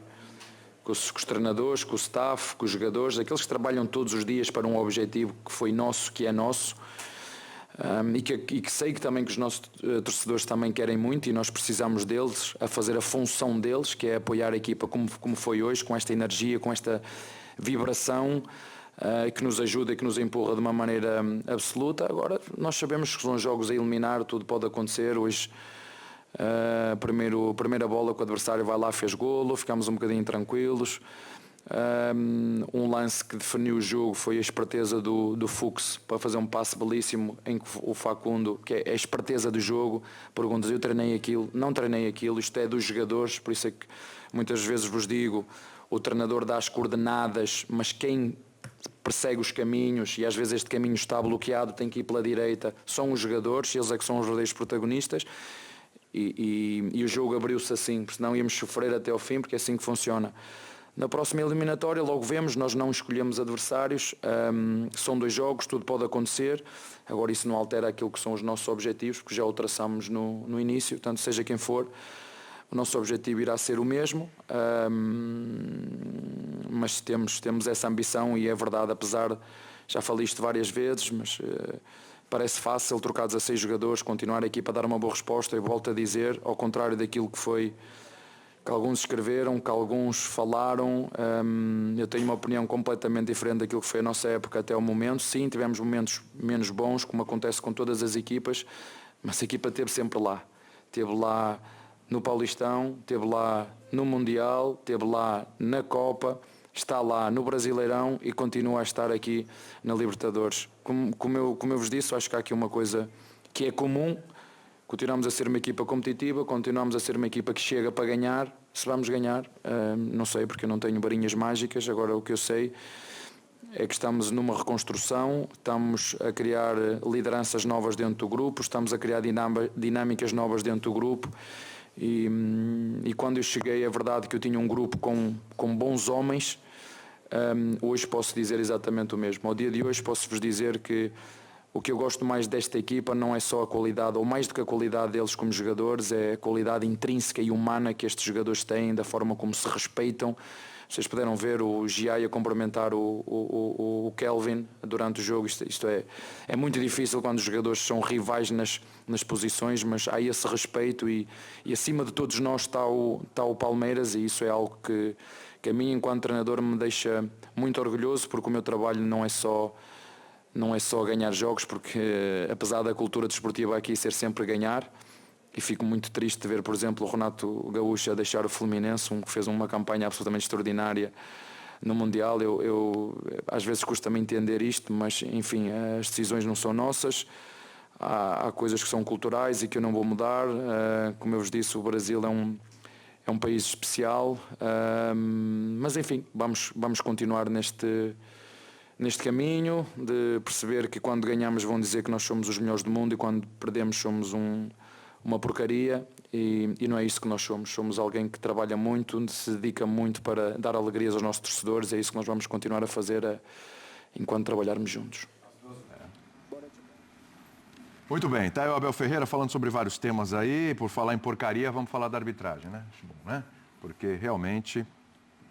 os treinadores, com o staff, com os jogadores, aqueles que trabalham todos os dias para um objetivo que foi nosso, que é nosso, e que sei que também que os nossos torcedores também querem muito, e nós precisamos deles a fazer a função deles, que é apoiar a equipa como foi hoje, com esta energia, com esta vibração, que nos ajuda e que nos empurra de uma maneira absoluta. Agora, nós sabemos que são jogos a eliminar, tudo pode acontecer. Hoje, primeira bola que o adversário vai lá, fez golo, ficámos um bocadinho tranquilos. Um lance que definiu o jogo foi a esperteza do Fux para fazer um passe belíssimo, em que o Facundo, que é a esperteza do jogo, perguntas: eu treinei aquilo? Não treinei aquilo, isto é dos jogadores. Por isso é que muitas vezes vos digo, o treinador dá as coordenadas, mas quem persegue os caminhos, e às vezes este caminho está bloqueado, tem que ir pela direita, são os jogadores, eles é que são os verdadeiros protagonistas, e o jogo abriu-se assim, porque senão íamos sofrer até ao fim, porque é assim que funciona. Na próxima eliminatória logo vemos, nós não escolhemos adversários, são 2 jogos, tudo pode acontecer. Agora isso não altera aquilo que são os nossos objetivos, porque já o traçamos no início, portanto seja quem for, o nosso objetivo irá ser o mesmo, mas temos essa ambição, e é verdade, apesar, já falei isto várias vezes, mas parece fácil trocar 16 jogadores, continuar a equipa a dar uma boa resposta. Eu volto a dizer, ao contrário daquilo que alguns escreveram, que alguns falaram, eu tenho uma opinião completamente diferente daquilo que foi a nossa época até o momento. Sim, tivemos momentos menos bons, como acontece com todas as equipas, mas a equipa esteve sempre lá. Esteve lá no Paulistão, esteve lá no Mundial, esteve lá na Copa, está lá no Brasileirão e continua a estar aqui na Libertadores. Como eu vos disse, acho que há aqui uma coisa que é comum. Continuamos a ser uma equipa competitiva, continuamos a ser uma equipa que chega para ganhar. Se vamos ganhar, não sei, porque eu não tenho varinhas mágicas. Agora o que eu sei é que estamos numa reconstrução, estamos a criar lideranças novas dentro do grupo, estamos a criar dinâmicas novas dentro do grupo. E quando eu cheguei, é verdade que eu tinha um grupo com bons homens. Hoje posso dizer exatamente o mesmo. Ao dia de hoje posso-vos dizer que o que eu gosto mais desta equipa não é só a qualidade, ou mais do que a qualidade deles como jogadores, é a qualidade intrínseca e humana que estes jogadores têm, da forma como se respeitam. Vocês puderam ver o Giai a cumprimentar o Kelvin durante o jogo. Isto é muito difícil quando os jogadores são rivais nas posições, mas há esse respeito, e acima de todos nós está o Palmeiras, e isso é algo que a mim, enquanto treinador, me deixa muito orgulhoso, porque o meu trabalho não é só ganhar jogos, porque apesar da cultura desportiva aqui ser sempre ganhar, e fico muito triste de ver, por exemplo, o Renato Gaúcho a deixar o Fluminense, que fez uma campanha absolutamente extraordinária no Mundial. Eu às vezes custa-me entender isto, mas enfim, as decisões não são nossas. Há coisas que são culturais e que eu não vou mudar. Como eu vos disse, o Brasil é um país especial, mas enfim, vamos continuar neste caminho de perceber que quando ganhamos vão dizer que nós somos os melhores do mundo, e quando perdemos somos uma porcaria, e não é isso que nós somos. Somos alguém que trabalha muito, se dedica muito para dar alegrias aos nossos torcedores. É isso que nós vamos continuar a fazer enquanto trabalharmos juntos. Muito bem, tá aí o Abel Ferreira falando sobre vários temas aí. Por falar em porcaria, vamos falar da arbitragem, né? Acho bom, né? Porque realmente,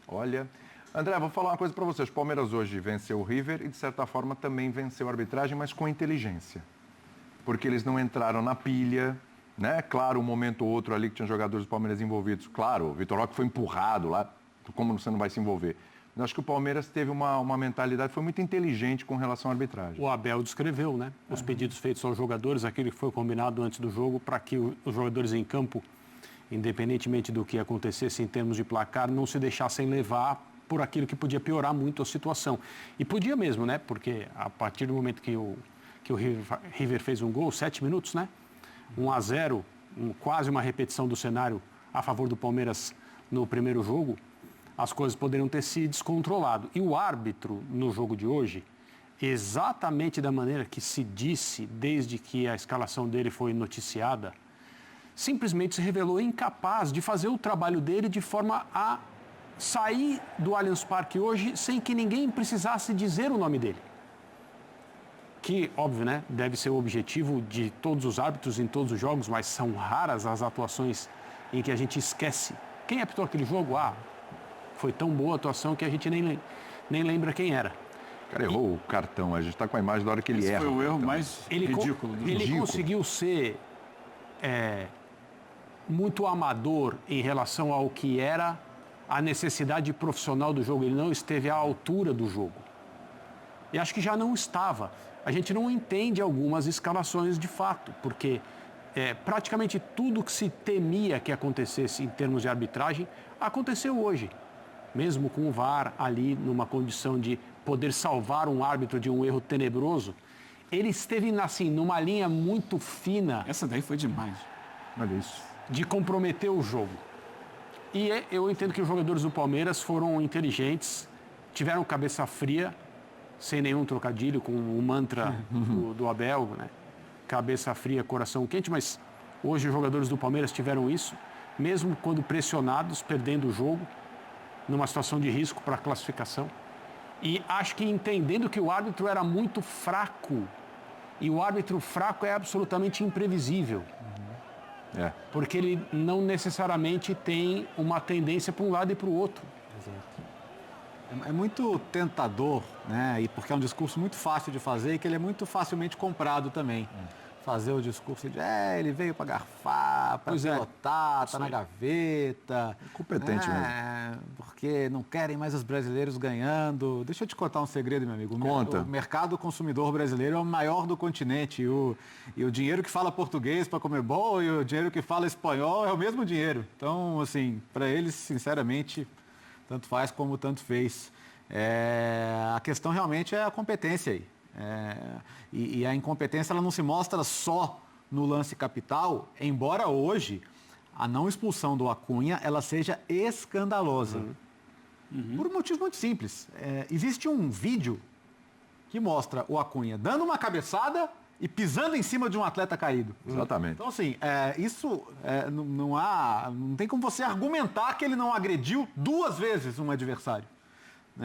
olha... André, vou falar uma coisa para vocês. O Palmeiras hoje venceu o River e, de certa forma, também venceu a arbitragem, mas com inteligência. Porque eles não entraram na pilha, né? Claro, um momento ou outro ali que tinha jogadores do Palmeiras envolvidos. Claro, o Vitor Roque foi empurrado lá, como você não vai se envolver? Eu acho que o Palmeiras teve uma mentalidade, foi muito inteligente com relação à arbitragem. O Abel descreveu, né? Os pedidos feitos aos jogadores, aquilo que foi combinado antes do jogo, para que os jogadores em campo, independentemente do que acontecesse em termos de placar, não se deixassem levar por aquilo que podia piorar muito a situação. E podia mesmo, né? Porque a partir do momento que o River fez um gol, 7 minutos, né? 1-0, quase uma repetição do cenário a favor do Palmeiras no primeiro jogo, as coisas poderiam ter se descontrolado. E o árbitro, no jogo de hoje, exatamente da maneira que se disse desde que a escalação dele foi noticiada, simplesmente se revelou incapaz de fazer o trabalho dele de forma a sair do Allianz Parque hoje sem que ninguém precisasse dizer o nome dele. Que, óbvio, né, deve ser o objetivo de todos os árbitros em todos os jogos, mas são raras as atuações em que a gente esquece. Quem apitou aquele jogo? Foi tão boa a atuação que a gente nem lembra quem era. O cara errou o cartão, a gente está com a imagem da hora que ele erra. Foi o erro mais ridículo do jogo. Ele conseguiu ser muito amador em relação ao que era a necessidade profissional do jogo. Ele não esteve à altura do jogo. E acho que já não estava. A gente não entende algumas escalações de fato, porque praticamente tudo que se temia que acontecesse em termos de arbitragem aconteceu hoje. Mesmo com o VAR ali numa condição de poder salvar um árbitro de um erro tenebroso, ele esteve assim, numa linha muito fina. Essa daí foi demais. Olha isso. De comprometer o jogo. E eu entendo que os jogadores do Palmeiras foram inteligentes, tiveram cabeça fria, sem nenhum trocadilho com o mantra do Abel, né? Cabeça fria, coração quente, mas hoje os jogadores do Palmeiras tiveram isso, mesmo quando pressionados, perdendo o jogo, numa situação de risco para a classificação. E acho que entendendo que o árbitro era muito fraco, e o árbitro fraco é absolutamente imprevisível. Porque ele não necessariamente tem uma tendência para um lado e para o outro. Exato. É muito tentador, né? E porque é um discurso muito fácil de fazer e que ele é muito facilmente comprado também. Fazer o discurso de ele veio para garfar, para pilotar, tá na gaveta. Competente mesmo. Porque não querem mais os brasileiros ganhando. Deixa eu te contar um segredo, meu amigo. Conta. O mercado consumidor brasileiro é o maior do continente. E o dinheiro que fala português para comer bom e o dinheiro que fala espanhol é o mesmo dinheiro. Então, assim, para eles, sinceramente, tanto faz como tanto fez. A questão realmente é a competência aí. E a incompetência ela não se mostra só no lance capital, embora hoje a não expulsão do Acunha ela seja escandalosa. Por um motivo muito simples. Existe um vídeo que mostra o Acunha dando uma cabeçada e pisando em cima de um atleta caído. Exatamente. Então, assim, isso não tem como você argumentar que ele não agrediu 2 vezes um adversário.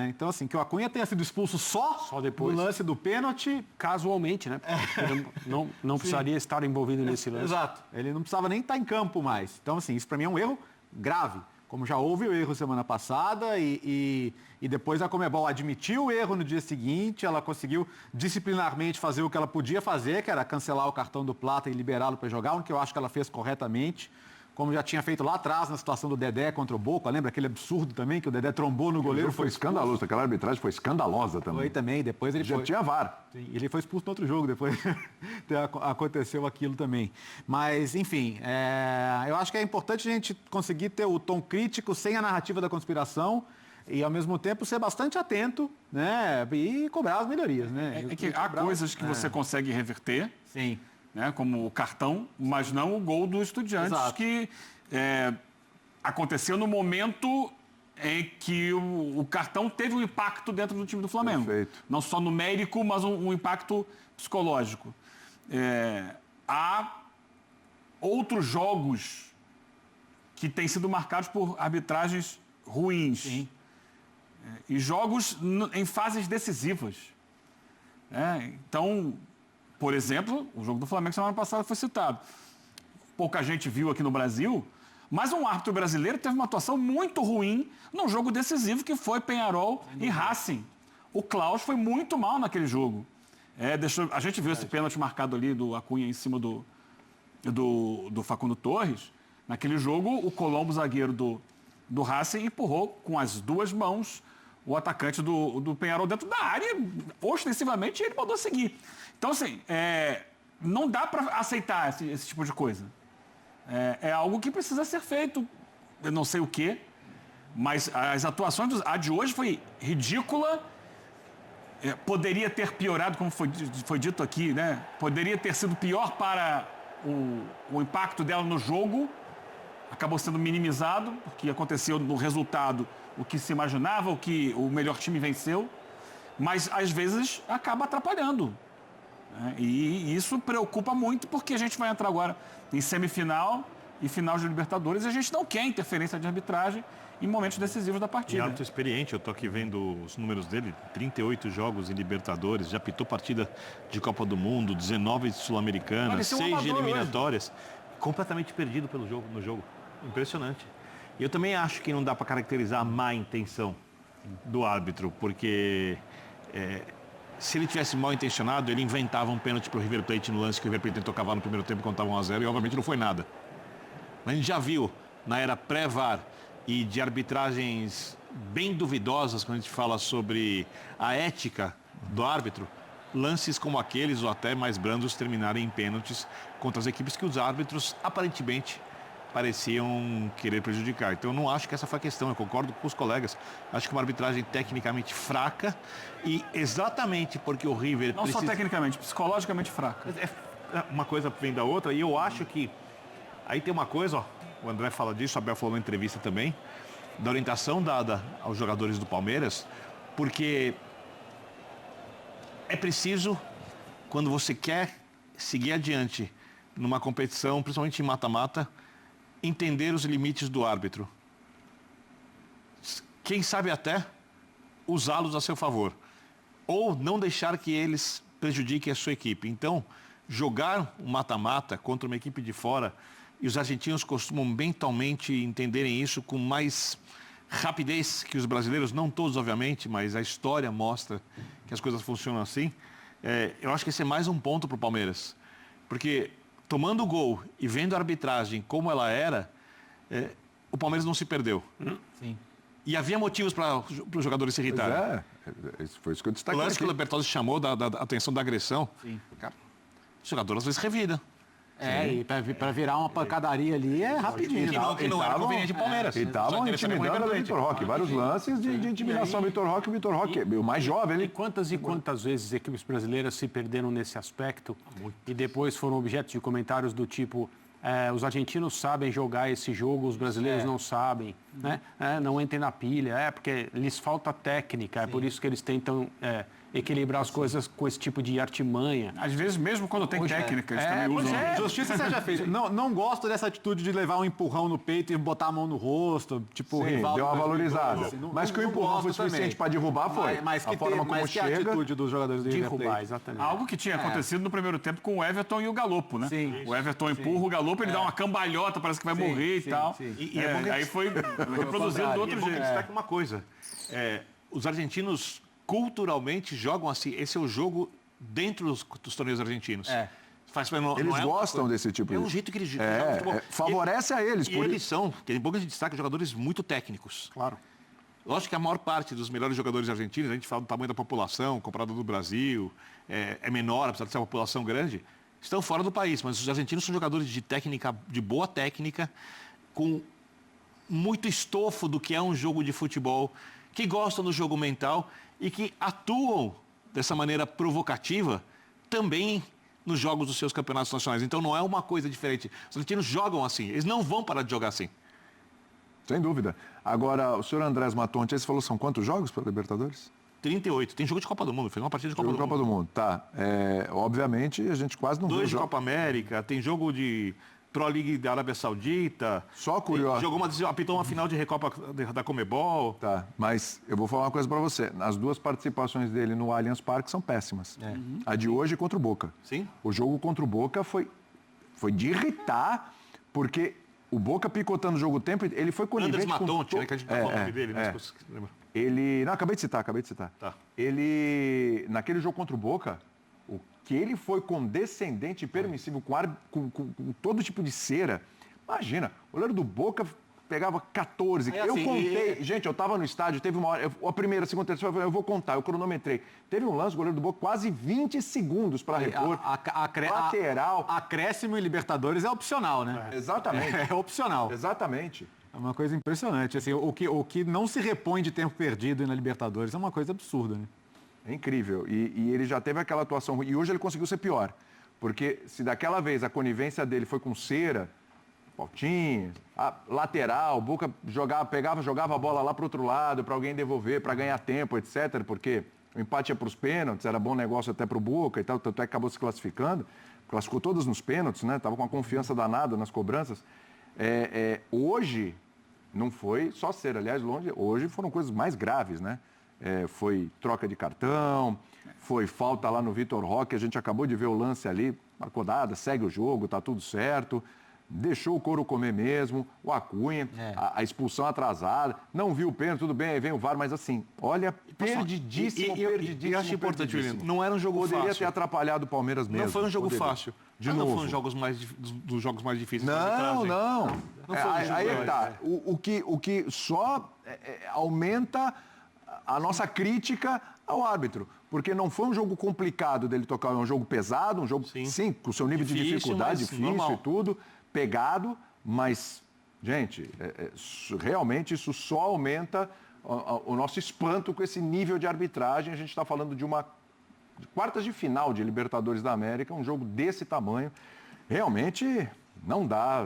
Então, assim, que o Acunha tenha sido expulso só depois no lance do pênalti. Casualmente, né? Ele não precisaria estar envolvido nesse lance. Exato. Ele não precisava nem estar em campo mais. Então, assim, isso para mim é um erro grave. Como já houve o erro semana passada e depois a Conmebol admitiu o erro no dia seguinte, ela conseguiu disciplinarmente fazer o que ela podia fazer, que era cancelar o cartão do Plata e liberá-lo para jogar, o que eu acho que ela fez corretamente. Como já tinha feito lá atrás na situação do Dedé contra o Boca, lembra aquele absurdo também que o Dedé trombou no goleiro? Foi escandaloso, aquela arbitragem foi escandalosa também. Foi também, depois ele já tinha VAR. Sim, ele foi expulso no outro jogo, depois aconteceu aquilo também. Mas, enfim, eu acho que é importante a gente conseguir ter o tom crítico sem a narrativa da conspiração e, ao mesmo tempo, ser bastante atento, né? E cobrar as melhorias, né? É que há coisas que você consegue reverter. Sim. Né, como o cartão, mas não o gol do Estudiantes, Exato. que aconteceu no momento em que o cartão teve um impacto dentro do time do Flamengo. Perfeito. Não só numérico, mas um impacto psicológico. Há outros jogos que têm sido marcados por arbitragens ruins. Sim. E jogos em fases decisivas. Então, por exemplo, o jogo do Flamengo semana passada foi citado. Pouca gente viu aqui no Brasil, mas um árbitro brasileiro teve uma atuação muito ruim num jogo decisivo que foi Peñarol e Racing. O Klaus foi muito mal naquele jogo. A gente viu esse pênalti marcado ali do Acunha em cima do Facundo Torres. Naquele jogo, o Colombo, zagueiro do Racing, empurrou com as duas mãos o atacante do Peñarol dentro da área, ostensivamente, e ele mandou seguir. Então, assim, não dá para aceitar esse tipo de coisa. É algo que precisa ser feito. Eu não sei o quê, mas as atuações... A de hoje foi ridícula. Poderia ter piorado, como foi dito aqui, né? Poderia ter sido pior para o impacto dela no jogo. Acabou sendo minimizado, porque aconteceu no resultado o que se imaginava, o que o melhor time venceu. Mas, às vezes, acaba atrapalhando. E isso preocupa muito, porque a gente vai entrar agora em semifinal e final de Libertadores, e a gente não quer interferência de arbitragem em momentos decisivos da partida. E árbitro experiente, eu estou aqui vendo os números dele, 38 jogos em Libertadores, já apitou partida de Copa do Mundo, 19 de Sul-Americana, 6 de eliminatórias, completamente perdido no jogo. Impressionante. E eu também acho que não dá para caracterizar a má intenção do árbitro, porque se ele tivesse mal intencionado, ele inventava um pênalti para o River Plate no lance que o River Plate tentou cavar no primeiro tempo quando estava 1-0 e obviamente não foi nada. Mas a gente já viu na era pré-VAR e de arbitragens bem duvidosas, quando a gente fala sobre a ética do árbitro, lances como aqueles ou até mais brandos terminarem em pênaltis contra as equipes que os árbitros aparentemente pareciam querer prejudicar. Então eu não acho que essa foi a questão, eu concordo com os colegas. Acho que uma arbitragem tecnicamente fraca e exatamente porque o River... Não só tecnicamente, psicologicamente fraca. Uma coisa vem da outra e eu acho que... Aí tem uma coisa, o André fala disso, o Abel falou na entrevista também, da orientação dada aos jogadores do Palmeiras, porque é preciso, quando você quer seguir adiante numa competição, principalmente em mata-mata, entender os limites do árbitro. Quem sabe até usá-los a seu favor. Ou não deixar que eles prejudiquem a sua equipe. Então, jogar um mata-mata contra uma equipe de fora, e os argentinos costumam mentalmente entenderem isso com mais rapidez que os brasileiros, não todos, obviamente, mas a história mostra que as coisas funcionam assim. Eu acho que esse é mais um ponto para o Palmeiras. Porque tomando o gol e vendo a arbitragem como ela era, o Palmeiras não se perdeu. Sim. E havia motivos para os jogadores se irritarem. Foi isso que eu destaquei. O lance que o Bertozzi chamou da atenção da agressão, cara, os jogadores às vezes revidam. E para virar uma pancadaria ali é rapidinho. Que não era conveniente de Palmeiras. E estavam intimidando o Vitor Roque. Vários lances de intimidação ao Vitor Roque. O Vitor Roque, o mais jovem. E quantas vezes equipes brasileiras se perderam nesse aspecto e depois foram objeto de comentários do tipo os argentinos sabem jogar esse jogo, os brasileiros não sabem, né? Não entrem na pilha, porque lhes falta técnica, é por isso que eles tentam equilibrar as coisas com esse tipo de artimanha. Às vezes, mesmo quando tem técnica, eles também usam. Justiça você já fez. Não gosto dessa atitude de levar um empurrão no peito e botar a mão no rosto, tipo, sim, rival. Deu uma valorizada. Mas que o empurrão foi suficiente para derrubar, foi. Mas que a forma como chega, a atitude dos jogadores do River Plate. Exatamente. Algo que tinha acontecido no primeiro tempo com o Everton e o Galopo, né? Sim. O Everton empurra o Galopo, ele dá uma cambalhota, parece que vai morrer e tal. Aí foi reproduzido do outro jeito. Destaca uma coisa. Os argentinos culturalmente jogam assim. Esse é o jogo dentro dos torneios argentinos. Eles gostam desse tipo de... É um jeito que eles jogam futebol. Favorece a eles. E eles são, tem pouco de destaque, jogadores muito técnicos. Claro. Lógico que a maior parte dos melhores jogadores argentinos, a gente fala do tamanho da população, comparado do Brasil, é menor, apesar de ser uma população grande, estão fora do país. Mas os argentinos são jogadores de boa técnica, com muito estofo do que é um jogo de futebol, que gostam do jogo mental e que atuam dessa maneira provocativa também nos jogos dos seus campeonatos nacionais. Então não é uma coisa diferente. Os argentinos jogam assim, eles não vão parar de jogar assim. Sem dúvida. Agora, o senhor Andrés Matonte, você falou, são quantos jogos para a Libertadores? 38. Tem jogo de Copa do Mundo, fez uma partida de Copa do Mundo. Tá. Obviamente, a gente quase não viu. 2 de Copa América, tem jogo de Pro League da Arábia Saudita. Só curioso. Apitou uma final de Recopa da Comebol. Tá, mas eu vou falar uma coisa para você. As 2 participações dele no Allianz Parque são péssimas. A de hoje contra o Boca. Sim. O jogo contra o Boca foi de irritar, porque o Boca picotando o jogo tempo, ele foi conivente Andrés Matonte, né, que a gente tá falando o nome dele, né? Ele... Não, acabei de citar. Tá. Ele, naquele jogo contra o Boca, o que ele foi condescendente e permissivo com todo tipo de cera. Imagina, o goleiro do Boca pegava 14. É assim, eu contei, gente, eu estava no estádio, teve uma hora, a primeira, a segunda, a terceira, eu vou contar, eu cronometrei. Teve um lance, o goleiro do Boca, quase 20 segundos para repor. Lateral. Acréscimo em Libertadores é opcional, né? Exatamente. É opcional. Exatamente. É uma coisa impressionante. Assim, o que não se repõe de tempo perdido na Libertadores é uma coisa absurda, né? É incrível. E ele já teve aquela atuação ruim. E hoje ele conseguiu ser pior. Porque se daquela vez a conivência dele foi com cera, faltinha, lateral, Boca jogava a bola lá para o outro lado, para alguém devolver, para ganhar tempo, etc. Porque o empate ia para os pênaltis, era bom negócio até para o Boca e tal, tanto é que acabou se classificando. Classificou todos nos pênaltis, né? Tava com uma confiança danada nas cobranças. Hoje não foi só cera, aliás, hoje foram coisas mais graves, né? Foi troca de cartão, foi falta lá no Vitor Roque, a gente acabou de ver o lance ali, marcou dada, segue o jogo, tá tudo certo. Deixou o couro comer mesmo, o Acunha, a expulsão atrasada, não viu o pênalti, tudo bem, aí vem o VAR, mas assim, olha, perdidíssimo. Eu acho importante, William, não era um jogo fácil. Poderia ter atrapalhado o Palmeiras mesmo. Não foi um jogo fácil. De novo. Não foi dos jogos mais difíceis. Não. Aí é que tá. O que só aumenta a nossa crítica ao árbitro. Porque não foi um jogo complicado dele tocar, é um jogo pesado, um jogo, sim com o seu nível de dificuldade, difícil normal. E tudo, pegado, mas, gente, realmente isso só aumenta o nosso espanto com esse nível de arbitragem. A gente está falando de quartas de final de Libertadores da América, um jogo desse tamanho. Realmente não dá,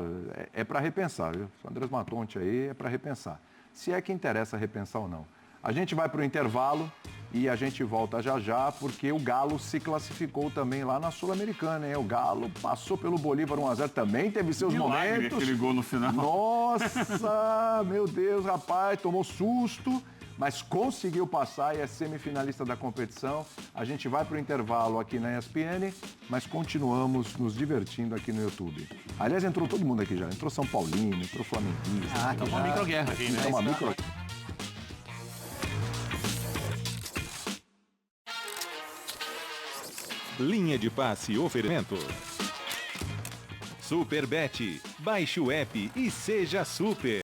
é para repensar, viu? O Andrés Matonte aí é para repensar. Se é que interessa repensar ou não. A gente vai para o intervalo e a gente volta já, porque o Galo se classificou também lá na Sul-Americana, hein? O Galo passou pelo Bolívar 1-0, também teve seus momentos. Aquele gol no final. Nossa, meu Deus, rapaz, tomou susto, mas conseguiu passar e é semifinalista da competição. A gente vai para o intervalo aqui na ESPN, mas continuamos nos divertindo aqui no YouTube. Aliás, entrou todo mundo aqui já. Entrou São Paulino, entrou Flamenguista. Tá uma microguerra aqui, né? Uma microguerra. Linha de passe oferecimento. Superbet. Baixe o app e seja super.